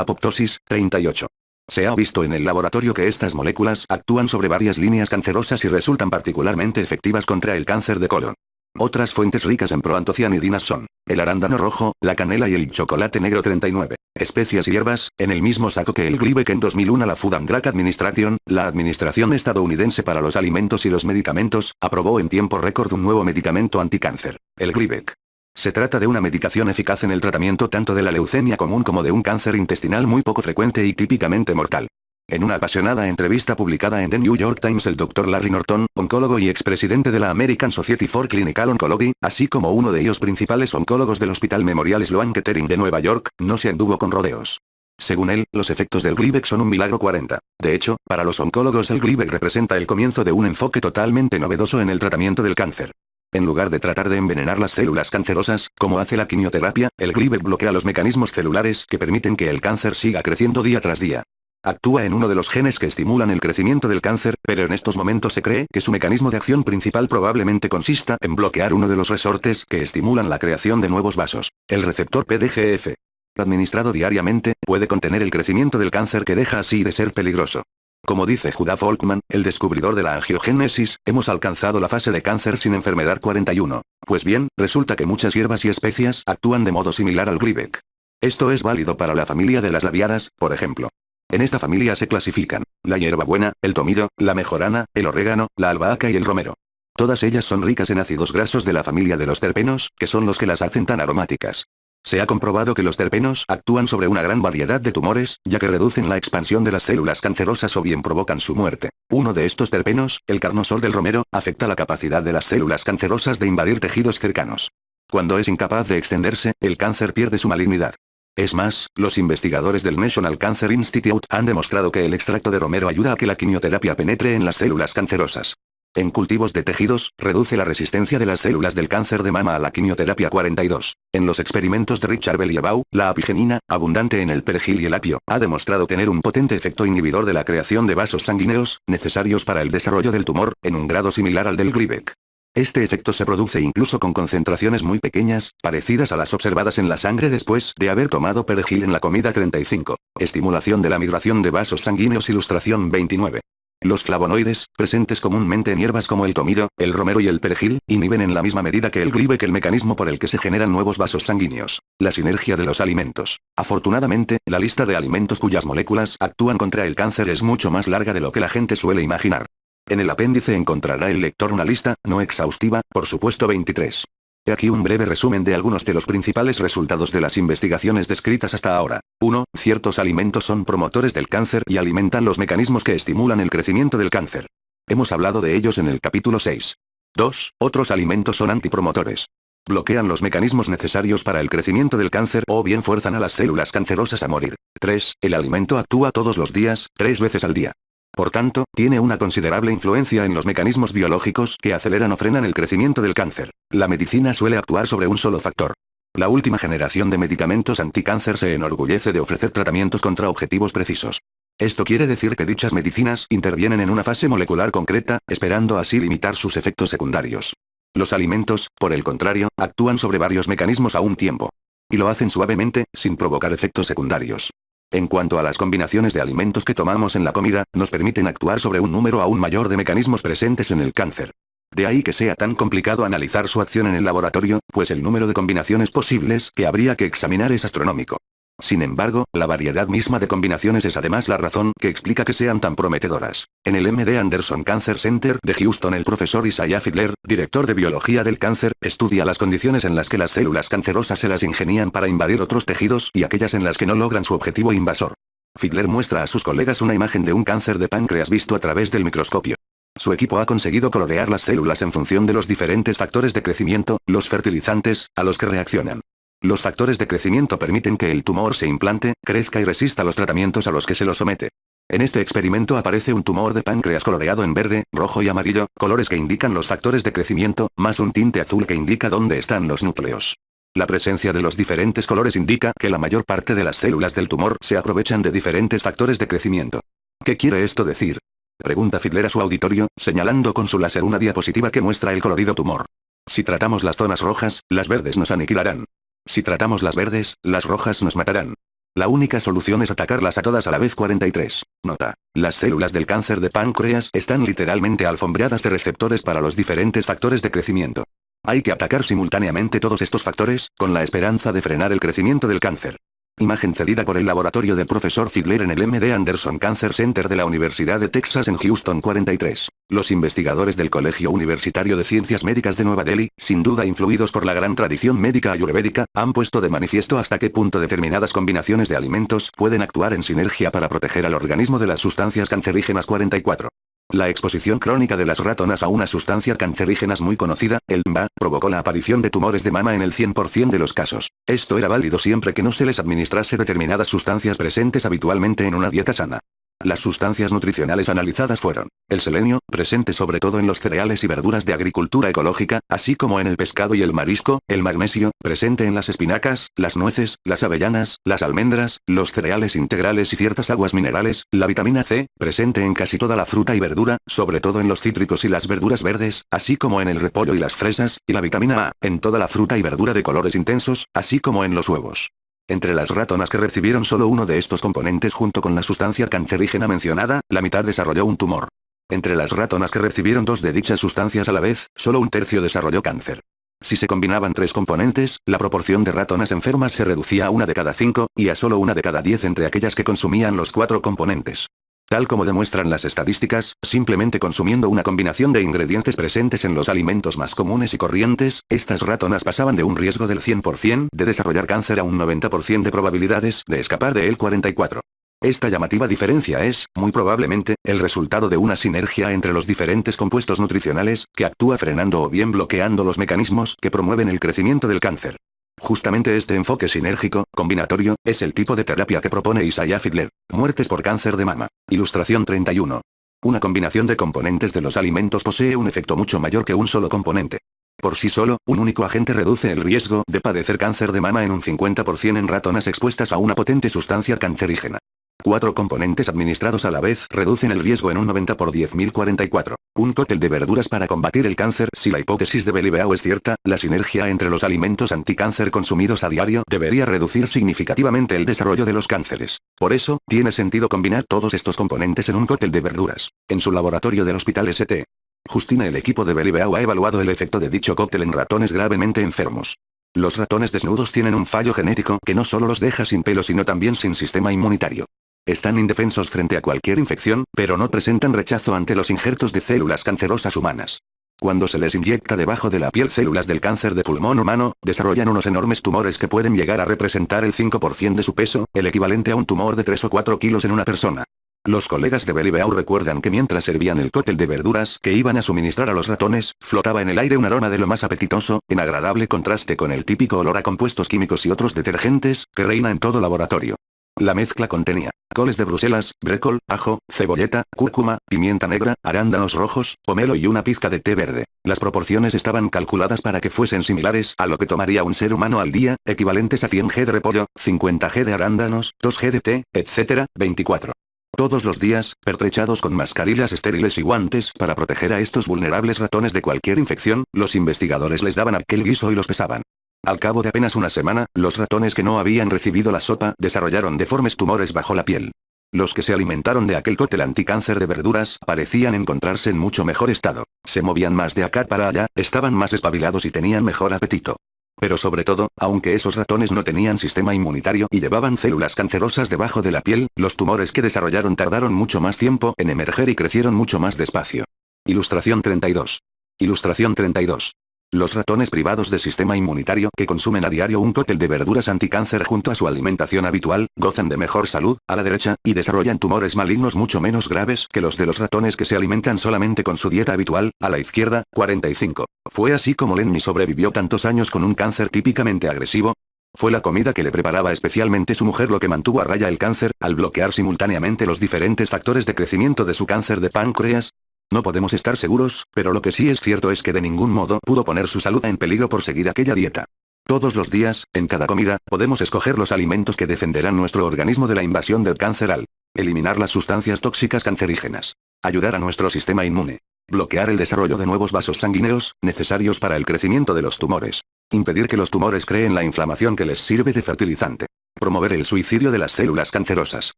apoptosis. 38. Se ha visto en el laboratorio que estas moléculas actúan sobre varias líneas cancerosas y resultan particularmente efectivas contra el cáncer de colon. Otras fuentes ricas en proantocianidinas son el arándano rojo, la canela y el chocolate negro. 39. Especias y hierbas, en el mismo saco que el Glybec. En 2001 la Food and Drug Administration, la Administración Estadounidense para los Alimentos y los Medicamentos, aprobó en tiempo récord un nuevo medicamento anticáncer, el Glybec. Se trata de una medicación eficaz en el tratamiento tanto de la leucemia común como de un cáncer intestinal muy poco frecuente y típicamente mortal. En una apasionada entrevista publicada en The New York Times, el Dr. Larry Norton, oncólogo y expresidente de la American Society for Clinical Oncology, así como uno de ellos principales oncólogos del Hospital Memorial Sloan Kettering de Nueva York, no se anduvo con rodeos. Según él, los efectos del Glybec son un milagro. 40. De hecho, para los oncólogos el Glybec representa el comienzo de un enfoque totalmente novedoso en el tratamiento del cáncer. En lugar de tratar de envenenar las células cancerosas, como hace la quimioterapia, el Glybec bloquea los mecanismos celulares que permiten que el cáncer siga creciendo día tras día. Actúa en uno de los genes que estimulan el crecimiento del cáncer, pero en estos momentos se cree que su mecanismo de acción principal probablemente consista en bloquear uno de los resortes que estimulan la creación de nuevos vasos, el receptor PDGF. Administrado diariamente, puede contener el crecimiento del cáncer que deja así de ser peligroso. Como dice Judah Folkman, el descubridor de la angiogénesis, hemos alcanzado la fase de cáncer sin enfermedad. 41. Pues bien, resulta que muchas hierbas y especias actúan de modo similar al Glybec. Esto es válido para la familia de las labiadas, por ejemplo. En esta familia se clasifican la hierbabuena, el tomillo, la mejorana, el orégano, la albahaca y el romero. Todas ellas son ricas en ácidos grasos de la familia de los terpenos, que son los que las hacen tan aromáticas. Se ha comprobado que los terpenos actúan sobre una gran variedad de tumores, ya que reducen la expansión de las células cancerosas o bien provocan su muerte. Uno de estos terpenos, el carnosol del romero, afecta la capacidad de las células cancerosas de invadir tejidos cercanos. Cuando es incapaz de extenderse, el cáncer pierde su malignidad. Es más, los investigadores del National Cancer Institute han demostrado que el extracto de romero ayuda a que la quimioterapia penetre en las células cancerosas. En cultivos de tejidos, reduce la resistencia de las células del cáncer de mama a la quimioterapia. 42. En los experimentos de Richard Belliabau, la apigenina, abundante en el perejil y el apio, ha demostrado tener un potente efecto inhibidor de la creación de vasos sanguíneos, necesarios para el desarrollo del tumor, en un grado similar al del Glybec. Este efecto se produce incluso con concentraciones muy pequeñas, parecidas a las observadas en la sangre después de haber tomado perejil en la comida. 35. Estimulación de la migración de vasos sanguíneos. Ilustración 29. Los flavonoides, presentes comúnmente en hierbas como el tomillo, el romero y el perejil, inhiben en la misma medida que el Glybec el mecanismo por el que se generan nuevos vasos sanguíneos. La sinergia de los alimentos. Afortunadamente, la lista de alimentos cuyas moléculas actúan contra el cáncer es mucho más larga de lo que la gente suele imaginar. En el apéndice encontrará el lector una lista, no exhaustiva, por supuesto. 23. He aquí un breve resumen de algunos de los principales resultados de las investigaciones descritas hasta ahora. 1. Ciertos alimentos son promotores del cáncer y alimentan los mecanismos que estimulan el crecimiento del cáncer. Hemos hablado de ellos en el capítulo 6. 2. Otros alimentos son antipromotores. Bloquean los mecanismos necesarios para el crecimiento del cáncer o bien fuerzan a las células cancerosas a morir. 3. El alimento actúa todos los días, 3 veces al día. Por tanto, tiene una considerable influencia en los mecanismos biológicos que aceleran o frenan el crecimiento del cáncer. La medicina suele actuar sobre un solo factor. La última generación de medicamentos anticáncer se enorgullece de ofrecer tratamientos contra objetivos precisos. Esto quiere decir que dichas medicinas intervienen en una fase molecular concreta, esperando así limitar sus efectos secundarios. Los alimentos, por el contrario, actúan sobre varios mecanismos a un tiempo. Y lo hacen suavemente, sin provocar efectos secundarios. En cuanto a las combinaciones de alimentos que tomamos en la comida, nos permiten actuar sobre un número aún mayor de mecanismos presentes en el cáncer. De ahí que sea tan complicado analizar su acción en el laboratorio, pues el número de combinaciones posibles que habría que examinar es astronómico. Sin embargo, la variedad misma de combinaciones es además la razón que explica que sean tan prometedoras. En el MD Anderson Cancer Center de Houston, el profesor Isaiah Fidler, director de biología del cáncer, estudia las condiciones en las que las células cancerosas se las ingenian para invadir otros tejidos y aquellas en las que no logran su objetivo invasor. Fidler muestra a sus colegas una imagen de un cáncer de páncreas visto a través del microscopio. Su equipo ha conseguido colorear las células en función de los diferentes factores de crecimiento, los fertilizantes, a los que reaccionan. Los factores de crecimiento permiten que el tumor se implante, crezca y resista los tratamientos a los que se lo somete. En este experimento aparece un tumor de páncreas coloreado en verde, rojo y amarillo, colores que indican los factores de crecimiento, más un tinte azul que indica dónde están los núcleos. La presencia de los diferentes colores indica que la mayor parte de las células del tumor se aprovechan de diferentes factores de crecimiento. ¿Qué quiere esto decir? Pregunta Fiedler a su auditorio, señalando con su láser una diapositiva que muestra el colorido tumor. Si tratamos las zonas rojas, las verdes nos aniquilarán. Si tratamos las verdes, las rojas nos matarán. La única solución es atacarlas a todas a la vez. 43. Nota. Las células del cáncer de páncreas están literalmente alfombradas de receptores para los diferentes factores de crecimiento. Hay que atacar simultáneamente todos estos factores, con la esperanza de frenar el crecimiento del cáncer. Imagen cedida por el laboratorio del profesor Fiedler en el MD Anderson Cancer Center de la Universidad de Texas en Houston. 43. Los investigadores del Colegio Universitario de Ciencias Médicas de Nueva Delhi, sin duda influidos por la gran tradición médica ayurvédica, han puesto de manifiesto hasta qué punto determinadas combinaciones de alimentos pueden actuar en sinergia para proteger al organismo de las sustancias cancerígenas. 44. La exposición crónica de las ratonas a una sustancia cancerígena muy conocida, el MBA, provocó la aparición de tumores de mama en el 100% de los casos. Esto era válido siempre que no se les administrase determinadas sustancias presentes habitualmente en una dieta sana. Las sustancias nutricionales analizadas fueron: el selenio, presente sobre todo en los cereales y verduras de agricultura ecológica, así como en el pescado y el marisco; el magnesio, presente en las espinacas, las nueces, las avellanas, las almendras, los cereales integrales y ciertas aguas minerales; la vitamina C, presente en casi toda la fruta y verdura, sobre todo en los cítricos y las verduras verdes, así como en el repollo y las fresas; y la vitamina A, en toda la fruta y verdura de colores intensos, así como en los huevos. Entre las ratonas que recibieron solo uno de estos componentes junto con la sustancia cancerígena mencionada, la mitad desarrolló un tumor. Entre las ratonas que recibieron dos de dichas sustancias a la vez, solo un tercio desarrolló cáncer. Si se combinaban tres componentes, la proporción de ratonas enfermas se reducía a 1 de cada 5, y a solo 1 de cada 10 entre aquellas que consumían los 4 componentes. Tal como demuestran las estadísticas, simplemente consumiendo una combinación de ingredientes presentes en los alimentos más comunes y corrientes, estas ratonas pasaban de un riesgo del 100% de desarrollar cáncer a un 90% de probabilidades de escapar de él. 44. Esta llamativa diferencia es, muy probablemente, el resultado de una sinergia entre los diferentes compuestos nutricionales, que actúa frenando o bien bloqueando los mecanismos que promueven el crecimiento del cáncer. Justamente este enfoque sinérgico, combinatorio, es el tipo de terapia que propone Isaiah Fiedler. Muertes por cáncer de mama. Ilustración 31. Una combinación de componentes de los alimentos posee un efecto mucho mayor que un solo componente. Por sí solo, un único agente reduce el riesgo de padecer cáncer de mama en un 50% en ratonas expuestas a una potente sustancia cancerígena. 4 componentes administrados a la vez reducen el riesgo en un 90 por 10.000. 44. Un cóctel de verduras para combatir el cáncer. Si la hipótesis de Beliveau es cierta, la sinergia entre los alimentos anticáncer consumidos a diario debería reducir significativamente el desarrollo de los cánceres. Por eso, tiene sentido combinar todos estos componentes en un cóctel de verduras. En su laboratorio del Hospital St. Justina, el equipo de Beliveau ha evaluado el efecto de dicho cóctel en ratones gravemente enfermos. Los ratones desnudos tienen un fallo genético que no solo los deja sin pelo sino también sin sistema inmunitario. Están indefensos frente a cualquier infección, pero no presentan rechazo ante los injertos de células cancerosas humanas. Cuando se les inyecta debajo de la piel células del cáncer de pulmón humano, desarrollan unos enormes tumores que pueden llegar a representar el 5% de su peso, el equivalente a un tumor de 3 o 4 kilos en una persona. Los colegas de Beliveau recuerdan que mientras servían el cóctel de verduras que iban a suministrar a los ratones, flotaba en el aire un aroma de lo más apetitoso, en agradable contraste con el típico olor a compuestos químicos y otros detergentes, que reina en todo laboratorio. La mezcla contenía coles de Bruselas, brécol, ajo, cebolleta, cúrcuma, pimienta negra, arándanos rojos, pomelo y una pizca de té verde. Las proporciones estaban calculadas para que fuesen similares a lo que tomaría un ser humano al día, equivalentes a 100 g de repollo, 50 g de arándanos, 2 g de té, etc. 24. Todos los días, pertrechados con mascarillas estériles y guantes para proteger a estos vulnerables ratones de cualquier infección, los investigadores les daban aquel guiso y los pesaban. Al cabo de apenas una semana, los ratones que no habían recibido la sopa desarrollaron deformes tumores bajo la piel. Los que se alimentaron de aquel cóctel anticáncer de verduras parecían encontrarse en mucho mejor estado. Se movían más de acá para allá, estaban más espabilados y tenían mejor apetito. Pero sobre todo, aunque esos ratones no tenían sistema inmunitario y llevaban células cancerosas debajo de la piel, los tumores que desarrollaron tardaron mucho más tiempo en emerger y crecieron mucho más despacio. Ilustración 32. Ilustración 32. Los ratones privados de sistema inmunitario que consumen a diario un cóctel de verduras anticáncer junto a su alimentación habitual, gozan de mejor salud, a la derecha, y desarrollan tumores malignos mucho menos graves que los de los ratones que se alimentan solamente con su dieta habitual, a la izquierda. 45. Fue así como Lenny sobrevivió tantos años con un cáncer típicamente agresivo. Fue la comida que le preparaba especialmente su mujer lo que mantuvo a raya el cáncer, al bloquear simultáneamente los diferentes factores de crecimiento de su cáncer de páncreas. No podemos estar seguros, pero lo que sí es cierto es que de ningún modo pudo poner su salud en peligro por seguir aquella dieta. Todos los días, en cada comida, podemos escoger los alimentos que defenderán nuestro organismo de la invasión del cáncer al eliminar las sustancias tóxicas cancerígenas, ayudar a nuestro sistema inmune, bloquear el desarrollo de nuevos vasos sanguíneos, necesarios para el crecimiento de los tumores, impedir que los tumores creen la inflamación que les sirve de fertilizante, promover el suicidio de las células cancerosas.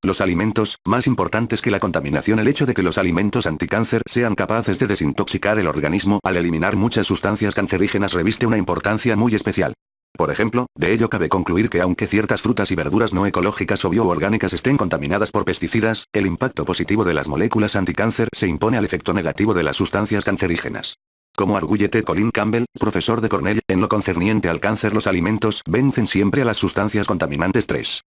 Los alimentos, más importantes que la contaminación. El hecho de que los alimentos anticáncer sean capaces de desintoxicar el organismo al eliminar muchas sustancias cancerígenas reviste una importancia muy especial. Por ejemplo, de ello cabe concluir que aunque ciertas frutas y verduras no ecológicas o bioorgánicas estén contaminadas por pesticidas, el impacto positivo de las moléculas anticáncer se impone al efecto negativo de las sustancias cancerígenas. Como arguye T. Colin Campbell, profesor de Cornell, en lo concerniente al cáncer los alimentos vencen siempre a las sustancias contaminantes. 3.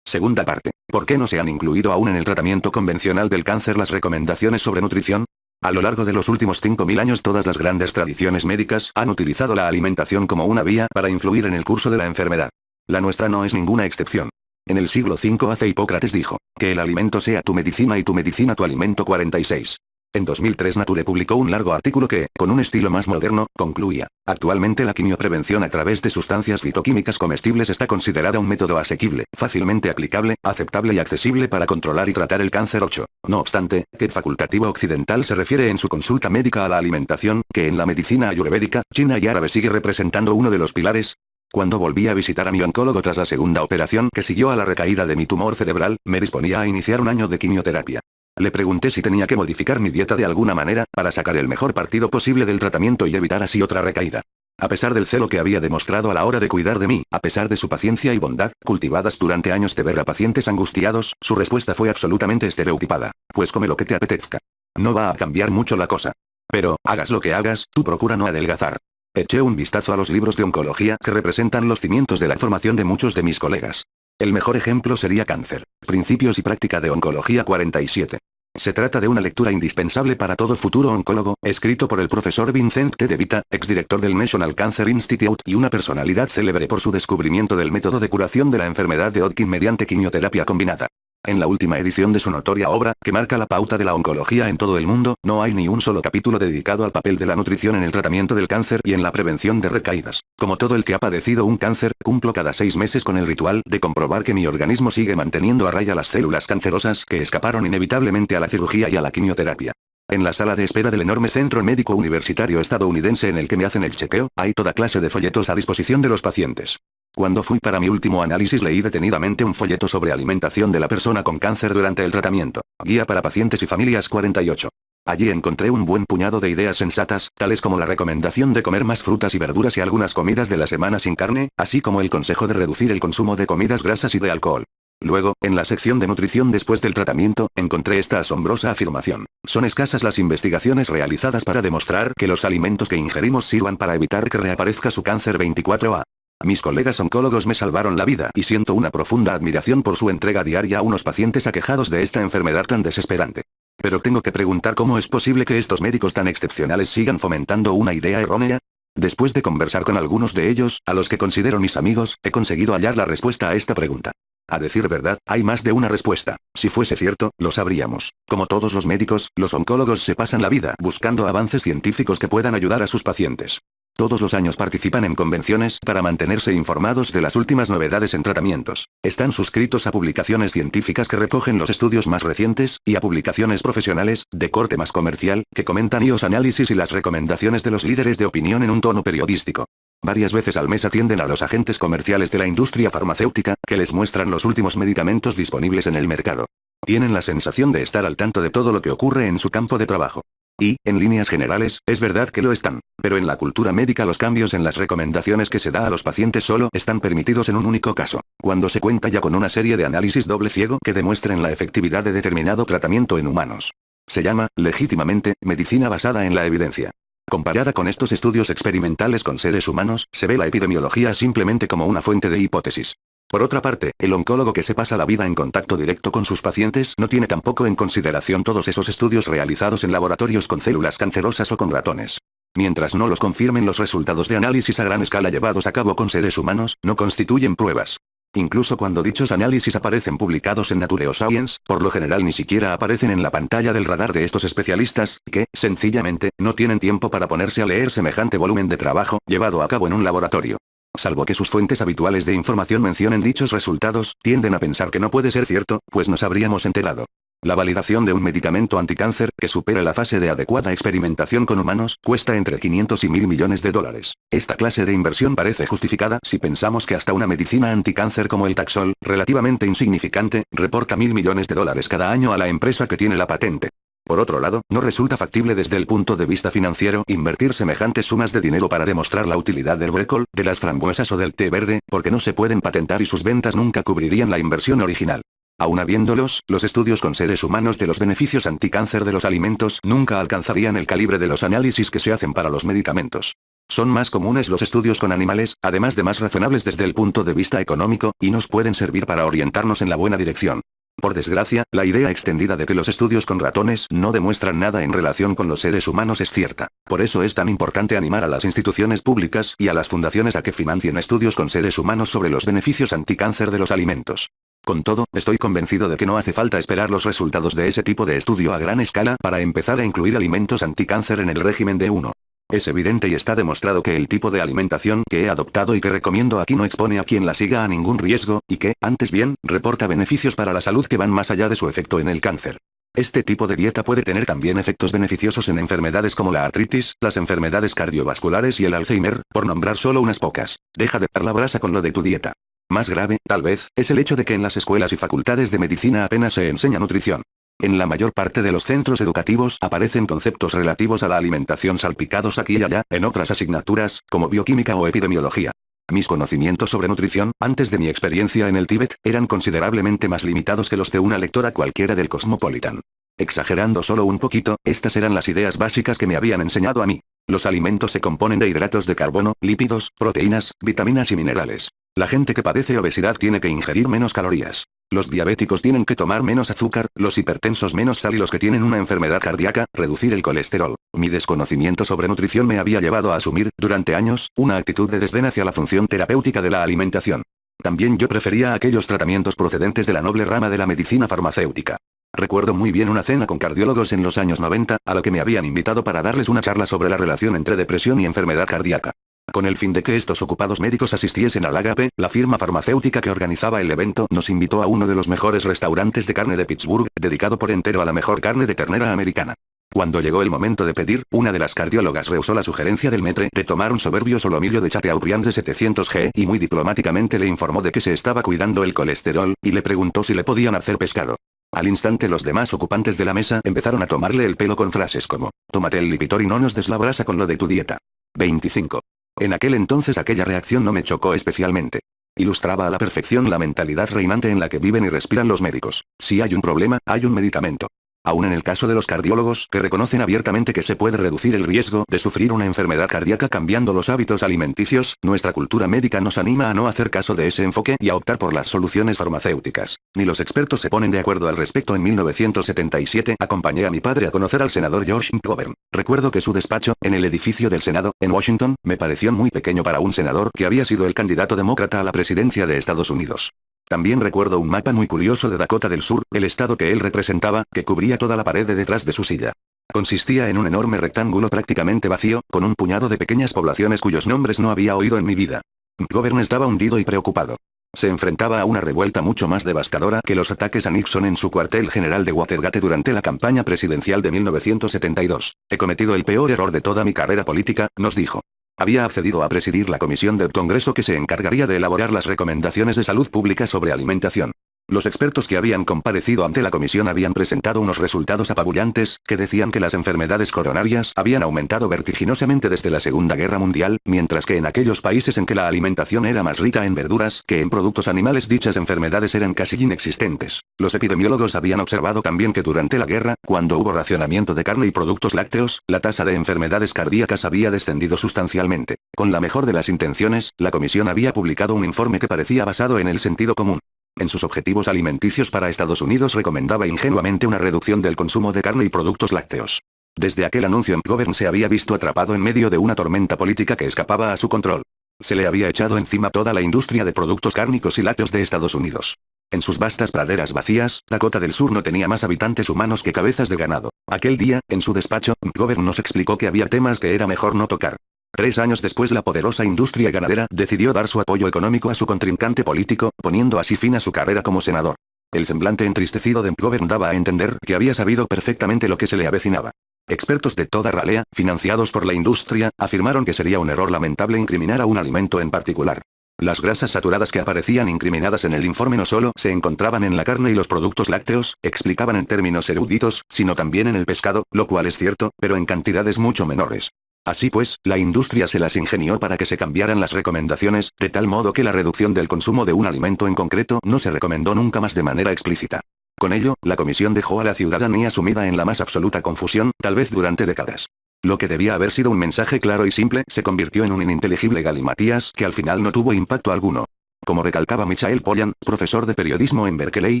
Segunda parte. ¿Por qué no se han incluido aún en el tratamiento convencional del cáncer las recomendaciones sobre nutrición? A lo largo de los últimos 5.000 años todas las grandes tradiciones médicas han utilizado la alimentación como una vía para influir en el curso de la enfermedad. La nuestra no es ninguna excepción. En el siglo V a.C. Hipócrates dijo, que el alimento sea tu medicina y tu medicina tu alimento. 46. En 2003 Nature publicó un largo artículo que, con un estilo más moderno, concluía, actualmente la quimioprevención a través de sustancias fitoquímicas comestibles está considerada un método asequible, fácilmente aplicable, aceptable y accesible para controlar y tratar el cáncer. 8. No obstante, que facultativo occidental se refiere en su consulta médica a la alimentación, que en la medicina ayurvédica, china y árabe sigue representando uno de los pilares. Cuando volví a visitar a mi oncólogo tras la segunda operación que siguió a la recaída de mi tumor cerebral, me disponía a iniciar un año de quimioterapia. Le pregunté si tenía que modificar mi dieta de alguna manera, para sacar el mejor partido posible del tratamiento y evitar así otra recaída. A pesar del celo que había demostrado a la hora de cuidar de mí, a pesar de su paciencia y bondad, cultivadas durante años de ver a pacientes angustiados, su respuesta fue absolutamente estereotipada. Pues come lo que te apetezca. No va a cambiar mucho la cosa. Pero, hagas lo que hagas, tú procura no adelgazar. Eché un vistazo a los libros de oncología que representan los cimientos de la formación de muchos de mis colegas. El mejor ejemplo sería Cáncer, Principios y Práctica de Oncología 47. Se trata de una lectura indispensable para todo futuro oncólogo, escrito por el profesor Vincent T. DeVita, exdirector del National Cancer Institute y una personalidad célebre por su descubrimiento del método de curación de la enfermedad de Hodgkin mediante quimioterapia combinada. En la última edición de su notoria obra, que marca la pauta de la oncología en todo el mundo, no hay ni un solo capítulo dedicado al papel de la nutrición en el tratamiento del cáncer y en la prevención de recaídas. Como todo el que ha padecido un cáncer, cumplo cada 6 meses con el ritual de comprobar que mi organismo sigue manteniendo a raya las células cancerosas que escaparon inevitablemente a la cirugía y a la quimioterapia. En la sala de espera del enorme centro médico universitario estadounidense en el que me hacen el chequeo, hay toda clase de folletos a disposición de los pacientes. Cuando fui para mi último análisis leí detenidamente un folleto sobre alimentación de la persona con cáncer durante el tratamiento. Guía para pacientes y familias 48. Allí encontré un buen puñado de ideas sensatas, tales como la recomendación de comer más frutas y verduras y algunas comidas de la semana sin carne, así como el consejo de reducir el consumo de comidas grasas y de alcohol. Luego, en la sección de nutrición después del tratamiento, encontré esta asombrosa afirmación. Son escasas las investigaciones realizadas para demostrar que los alimentos que ingerimos sirvan para evitar que reaparezca su cáncer. 24a. Mis colegas oncólogos me salvaron la vida y siento una profunda admiración por su entrega diaria a unos pacientes aquejados de esta enfermedad tan desesperante. Pero tengo que preguntar cómo es posible que estos médicos tan excepcionales sigan fomentando una idea errónea. Después de conversar con algunos de ellos, a los que considero mis amigos, he conseguido hallar la respuesta a esta pregunta. A decir verdad, hay más de una respuesta. Si fuese cierto, lo sabríamos. Como todos los médicos, los oncólogos se pasan la vida buscando avances científicos que puedan ayudar a sus pacientes. Todos los años participan en convenciones para mantenerse informados de las últimas novedades en tratamientos. Están suscritos a publicaciones científicas que recogen los estudios más recientes, y a publicaciones profesionales, de corte más comercial, que comentan los análisis y las recomendaciones de los líderes de opinión en un tono periodístico. Varias veces al mes atienden a los agentes comerciales de la industria farmacéutica, que les muestran los últimos medicamentos disponibles en el mercado. Tienen la sensación de estar al tanto de todo lo que ocurre en su campo de trabajo. Y, en líneas generales, es verdad que lo están. Pero en la cultura médica los cambios en las recomendaciones que se da a los pacientes solo están permitidos en un único caso. Cuando se cuenta ya con una serie de análisis doble ciego que demuestren la efectividad de determinado tratamiento en humanos. Se llama, legítimamente, medicina basada en la evidencia. Comparada con estos estudios experimentales con seres humanos, se ve la epidemiología simplemente como una fuente de hipótesis. Por otra parte, el oncólogo que se pasa la vida en contacto directo con sus pacientes no tiene tampoco en consideración todos esos estudios realizados en laboratorios con células cancerosas o con ratones. Mientras no los confirmen los resultados de análisis a gran escala llevados a cabo con seres humanos, no constituyen pruebas. Incluso cuando dichos análisis aparecen publicados en Nature o Science, por lo general ni siquiera aparecen en la pantalla del radar de estos especialistas, que, sencillamente, no tienen tiempo para ponerse a leer semejante volumen de trabajo, llevado a cabo en un laboratorio. Salvo que sus fuentes habituales de información mencionen dichos resultados, tienden a pensar que no puede ser cierto, pues nos habríamos enterado. La validación de un medicamento anticáncer, que supera la fase de adecuada experimentación con humanos, cuesta entre 500 y 1.000 millones de dólares. Esta clase de inversión parece justificada si pensamos que hasta una medicina anticáncer como el Taxol, relativamente insignificante, reporta 1.000 millones de dólares cada año a la empresa que tiene la patente. Por otro lado, no resulta factible desde el punto de vista financiero invertir semejantes sumas de dinero para demostrar la utilidad del brécol, de las frambuesas o del té verde, porque no se pueden patentar y sus ventas nunca cubrirían la inversión original. Aun habiéndolos, los estudios con seres humanos de los beneficios anticáncer de los alimentos nunca alcanzarían el calibre de los análisis que se hacen para los medicamentos. Son más comunes los estudios con animales, además de más razonables desde el punto de vista económico, y nos pueden servir para orientarnos en la buena dirección. Por desgracia, la idea extendida de que los estudios con ratones no demuestran nada en relación con los seres humanos es cierta. Por eso es tan importante animar a las instituciones públicas y a las fundaciones a que financien estudios con seres humanos sobre los beneficios anticáncer de los alimentos. Con todo, estoy convencido de que no hace falta esperar los resultados de ese tipo de estudio a gran escala para empezar a incluir alimentos anticáncer en el régimen de uno. Es evidente y está demostrado que el tipo de alimentación que he adoptado y que recomiendo aquí no expone a quien la siga a ningún riesgo, y que, antes bien, reporta beneficios para la salud que van más allá de su efecto en el cáncer. Este tipo de dieta puede tener también efectos beneficiosos en enfermedades como la artritis, las enfermedades cardiovasculares y el Alzheimer, por nombrar solo unas pocas. Deja de dar la brasa con lo de tu dieta. Más grave, tal vez, es el hecho de que en las escuelas y facultades de medicina apenas se enseña nutrición. En la mayor parte de los centros educativos aparecen conceptos relativos a la alimentación salpicados aquí y allá, en otras asignaturas, como bioquímica o epidemiología. Mis conocimientos sobre nutrición, antes de mi experiencia en el Tíbet, eran considerablemente más limitados que los de una lectora cualquiera del Cosmopolitan. Exagerando solo un poquito, estas eran las ideas básicas que me habían enseñado a mí. Los alimentos se componen de hidratos de carbono, lípidos, proteínas, vitaminas y minerales. La gente que padece obesidad tiene que ingerir menos calorías. Los diabéticos tienen que tomar menos azúcar, los hipertensos menos sal y los que tienen una enfermedad cardíaca, reducir el colesterol. Mi desconocimiento sobre nutrición me había llevado a asumir, durante años, una actitud de desdén hacia la función terapéutica de la alimentación. También yo prefería aquellos tratamientos procedentes de la noble rama de la medicina farmacéutica. Recuerdo muy bien una cena con cardiólogos en los años 90, a la que me habían invitado para darles una charla sobre la relación entre depresión y enfermedad cardíaca. Con el fin de que estos ocupados médicos asistiesen al Agape, la firma farmacéutica que organizaba el evento nos invitó a uno de los mejores restaurantes de carne de Pittsburgh, dedicado por entero a la mejor carne de ternera americana. Cuando llegó el momento de pedir, una de las cardiólogas rehusó la sugerencia del maître de tomar un soberbio solomillo de Chateaubriand de 700 g y muy diplomáticamente le informó de que se estaba cuidando el colesterol, y le preguntó si le podían hacer pescado. Al instante los demás ocupantes de la mesa empezaron a tomarle el pelo con frases como: tómate el Lipitor y no nos des la brasa con lo de tu dieta. 25. En aquel entonces aquella reacción no me chocó especialmente. Ilustraba a la perfección la mentalidad reinante en la que viven y respiran los médicos. Si hay un problema, hay un medicamento. Aún en el caso de los cardiólogos, que reconocen abiertamente que se puede reducir el riesgo de sufrir una enfermedad cardíaca cambiando los hábitos alimenticios, nuestra cultura médica nos anima a no hacer caso de ese enfoque y a optar por las soluciones farmacéuticas. Ni los expertos se ponen de acuerdo al respecto. En 1977, acompañé a mi padre a conocer al senador George McGovern. Recuerdo que su despacho, en el edificio del Senado, en Washington, me pareció muy pequeño para un senador que había sido el candidato demócrata a la presidencia de Estados Unidos. También recuerdo un mapa muy curioso de Dakota del Sur, el estado que él representaba, que cubría toda la pared de detrás de su silla. Consistía en un enorme rectángulo prácticamente vacío, con un puñado de pequeñas poblaciones cuyos nombres no había oído en mi vida. McGovern estaba hundido y preocupado. Se enfrentaba a una revuelta mucho más devastadora que los ataques a Nixon en su cuartel general de Watergate durante la campaña presidencial de 1972. He cometido el peor error de toda mi carrera política, nos dijo. Había accedido a presidir la comisión del Congreso que se encargaría de elaborar las recomendaciones de salud pública sobre alimentación. Los expertos que habían comparecido ante la comisión habían presentado unos resultados apabullantes, que decían que las enfermedades coronarias habían aumentado vertiginosamente desde la Segunda Guerra Mundial, mientras que en aquellos países en que la alimentación era más rica en verduras que en productos animales dichas enfermedades eran casi inexistentes. Los epidemiólogos habían observado también que durante la guerra, cuando hubo racionamiento de carne y productos lácteos, la tasa de enfermedades cardíacas había descendido sustancialmente. Con la mejor de las intenciones, la comisión había publicado un informe que parecía basado en el sentido común. En sus objetivos alimenticios para Estados Unidos recomendaba ingenuamente una reducción del consumo de carne y productos lácteos. Desde aquel anuncio McGovern se había visto atrapado en medio de una tormenta política que escapaba a su control. Se le había echado encima toda la industria de productos cárnicos y lácteos de Estados Unidos. En sus vastas praderas vacías, Dakota del Sur no tenía más habitantes humanos que cabezas de ganado. Aquel día, en su despacho, McGovern nos explicó que había temas que era mejor no tocar. 3 años después la poderosa industria ganadera decidió dar su apoyo económico a su contrincante político, poniendo así fin a su carrera como senador. El semblante entristecido de McGovern daba a entender que había sabido perfectamente lo que se le avecinaba. Expertos de toda ralea, financiados por la industria, afirmaron que sería un error lamentable incriminar a un alimento en particular. Las grasas saturadas que aparecían incriminadas en el informe no solo se encontraban en la carne y los productos lácteos, explicaban en términos eruditos, sino también en el pescado, lo cual es cierto, pero en cantidades mucho menores. Así pues, la industria se las ingenió para que se cambiaran las recomendaciones, de tal modo que la reducción del consumo de un alimento en concreto no se recomendó nunca más de manera explícita. Con ello, la comisión dejó a la ciudadanía sumida en la más absoluta confusión, tal vez durante décadas. Lo que debía haber sido un mensaje claro y simple se convirtió en un ininteligible galimatías que al final no tuvo impacto alguno. Como recalcaba Michael Pollan, profesor de periodismo en Berkeley,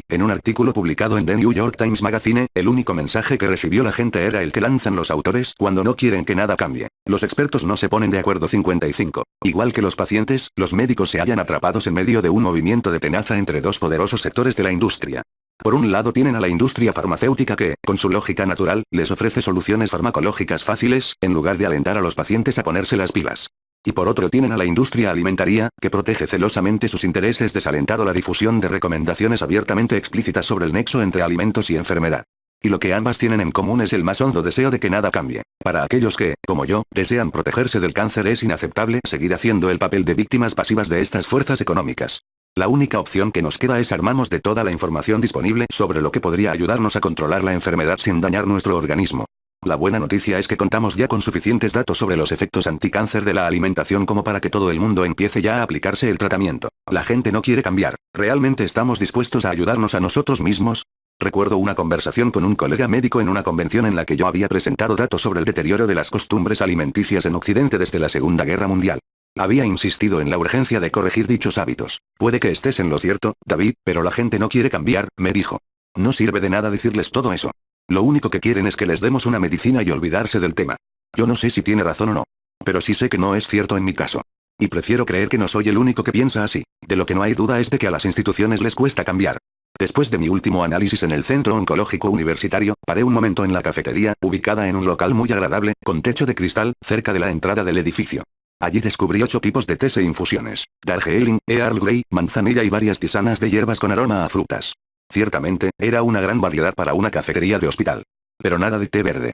en un artículo publicado en The New York Times Magazine, el único mensaje que recibió la gente era el que lanzan los autores cuando no quieren que nada cambie. Los expertos no se ponen de acuerdo 55. Igual que los pacientes, los médicos se hallan atrapados en medio de un movimiento de tenaza entre dos poderosos sectores de la industria. Por un lado tienen a la industria farmacéutica que, con su lógica natural, les ofrece soluciones farmacológicas fáciles, en lugar de alentar a los pacientes a ponerse las pilas. Y por otro tienen a la industria alimentaria, que protege celosamente sus intereses desalentando la difusión de recomendaciones abiertamente explícitas sobre el nexo entre alimentos y enfermedad. Y lo que ambas tienen en común es el más hondo deseo de que nada cambie. Para aquellos que, como yo, desean protegerse del cáncer es inaceptable seguir haciendo el papel de víctimas pasivas de estas fuerzas económicas. La única opción que nos queda es armarnos de toda la información disponible sobre lo que podría ayudarnos a controlar la enfermedad sin dañar nuestro organismo. La buena noticia es que contamos ya con suficientes datos sobre los efectos anticáncer de la alimentación como para que todo el mundo empiece ya a aplicarse el tratamiento. La gente no quiere cambiar. ¿Realmente estamos dispuestos a ayudarnos a nosotros mismos? Recuerdo una conversación con un colega médico en una convención en la que yo había presentado datos sobre el deterioro de las costumbres alimenticias en Occidente desde la Segunda Guerra Mundial. Había insistido en la urgencia de corregir dichos hábitos. Puede que estés en lo cierto, David, pero la gente no quiere cambiar, me dijo. No sirve de nada decirles todo eso. Lo único que quieren es que les demos una medicina y olvidarse del tema. Yo no sé si tiene razón o no. Pero sí sé que no es cierto en mi caso. Y prefiero creer que no soy el único que piensa así. De lo que no hay duda es de que a las instituciones les cuesta cambiar. Después de mi último análisis en el Centro Oncológico Universitario, paré un momento en la cafetería, ubicada en un local muy agradable, con techo de cristal, cerca de la entrada del edificio. Allí descubrí 8 tipos de tés e infusiones, Darjeeling, Earl Grey, manzanilla y varias tisanas de hierbas con aroma a frutas. Ciertamente, era una gran variedad para una cafetería de hospital. Pero nada de té verde.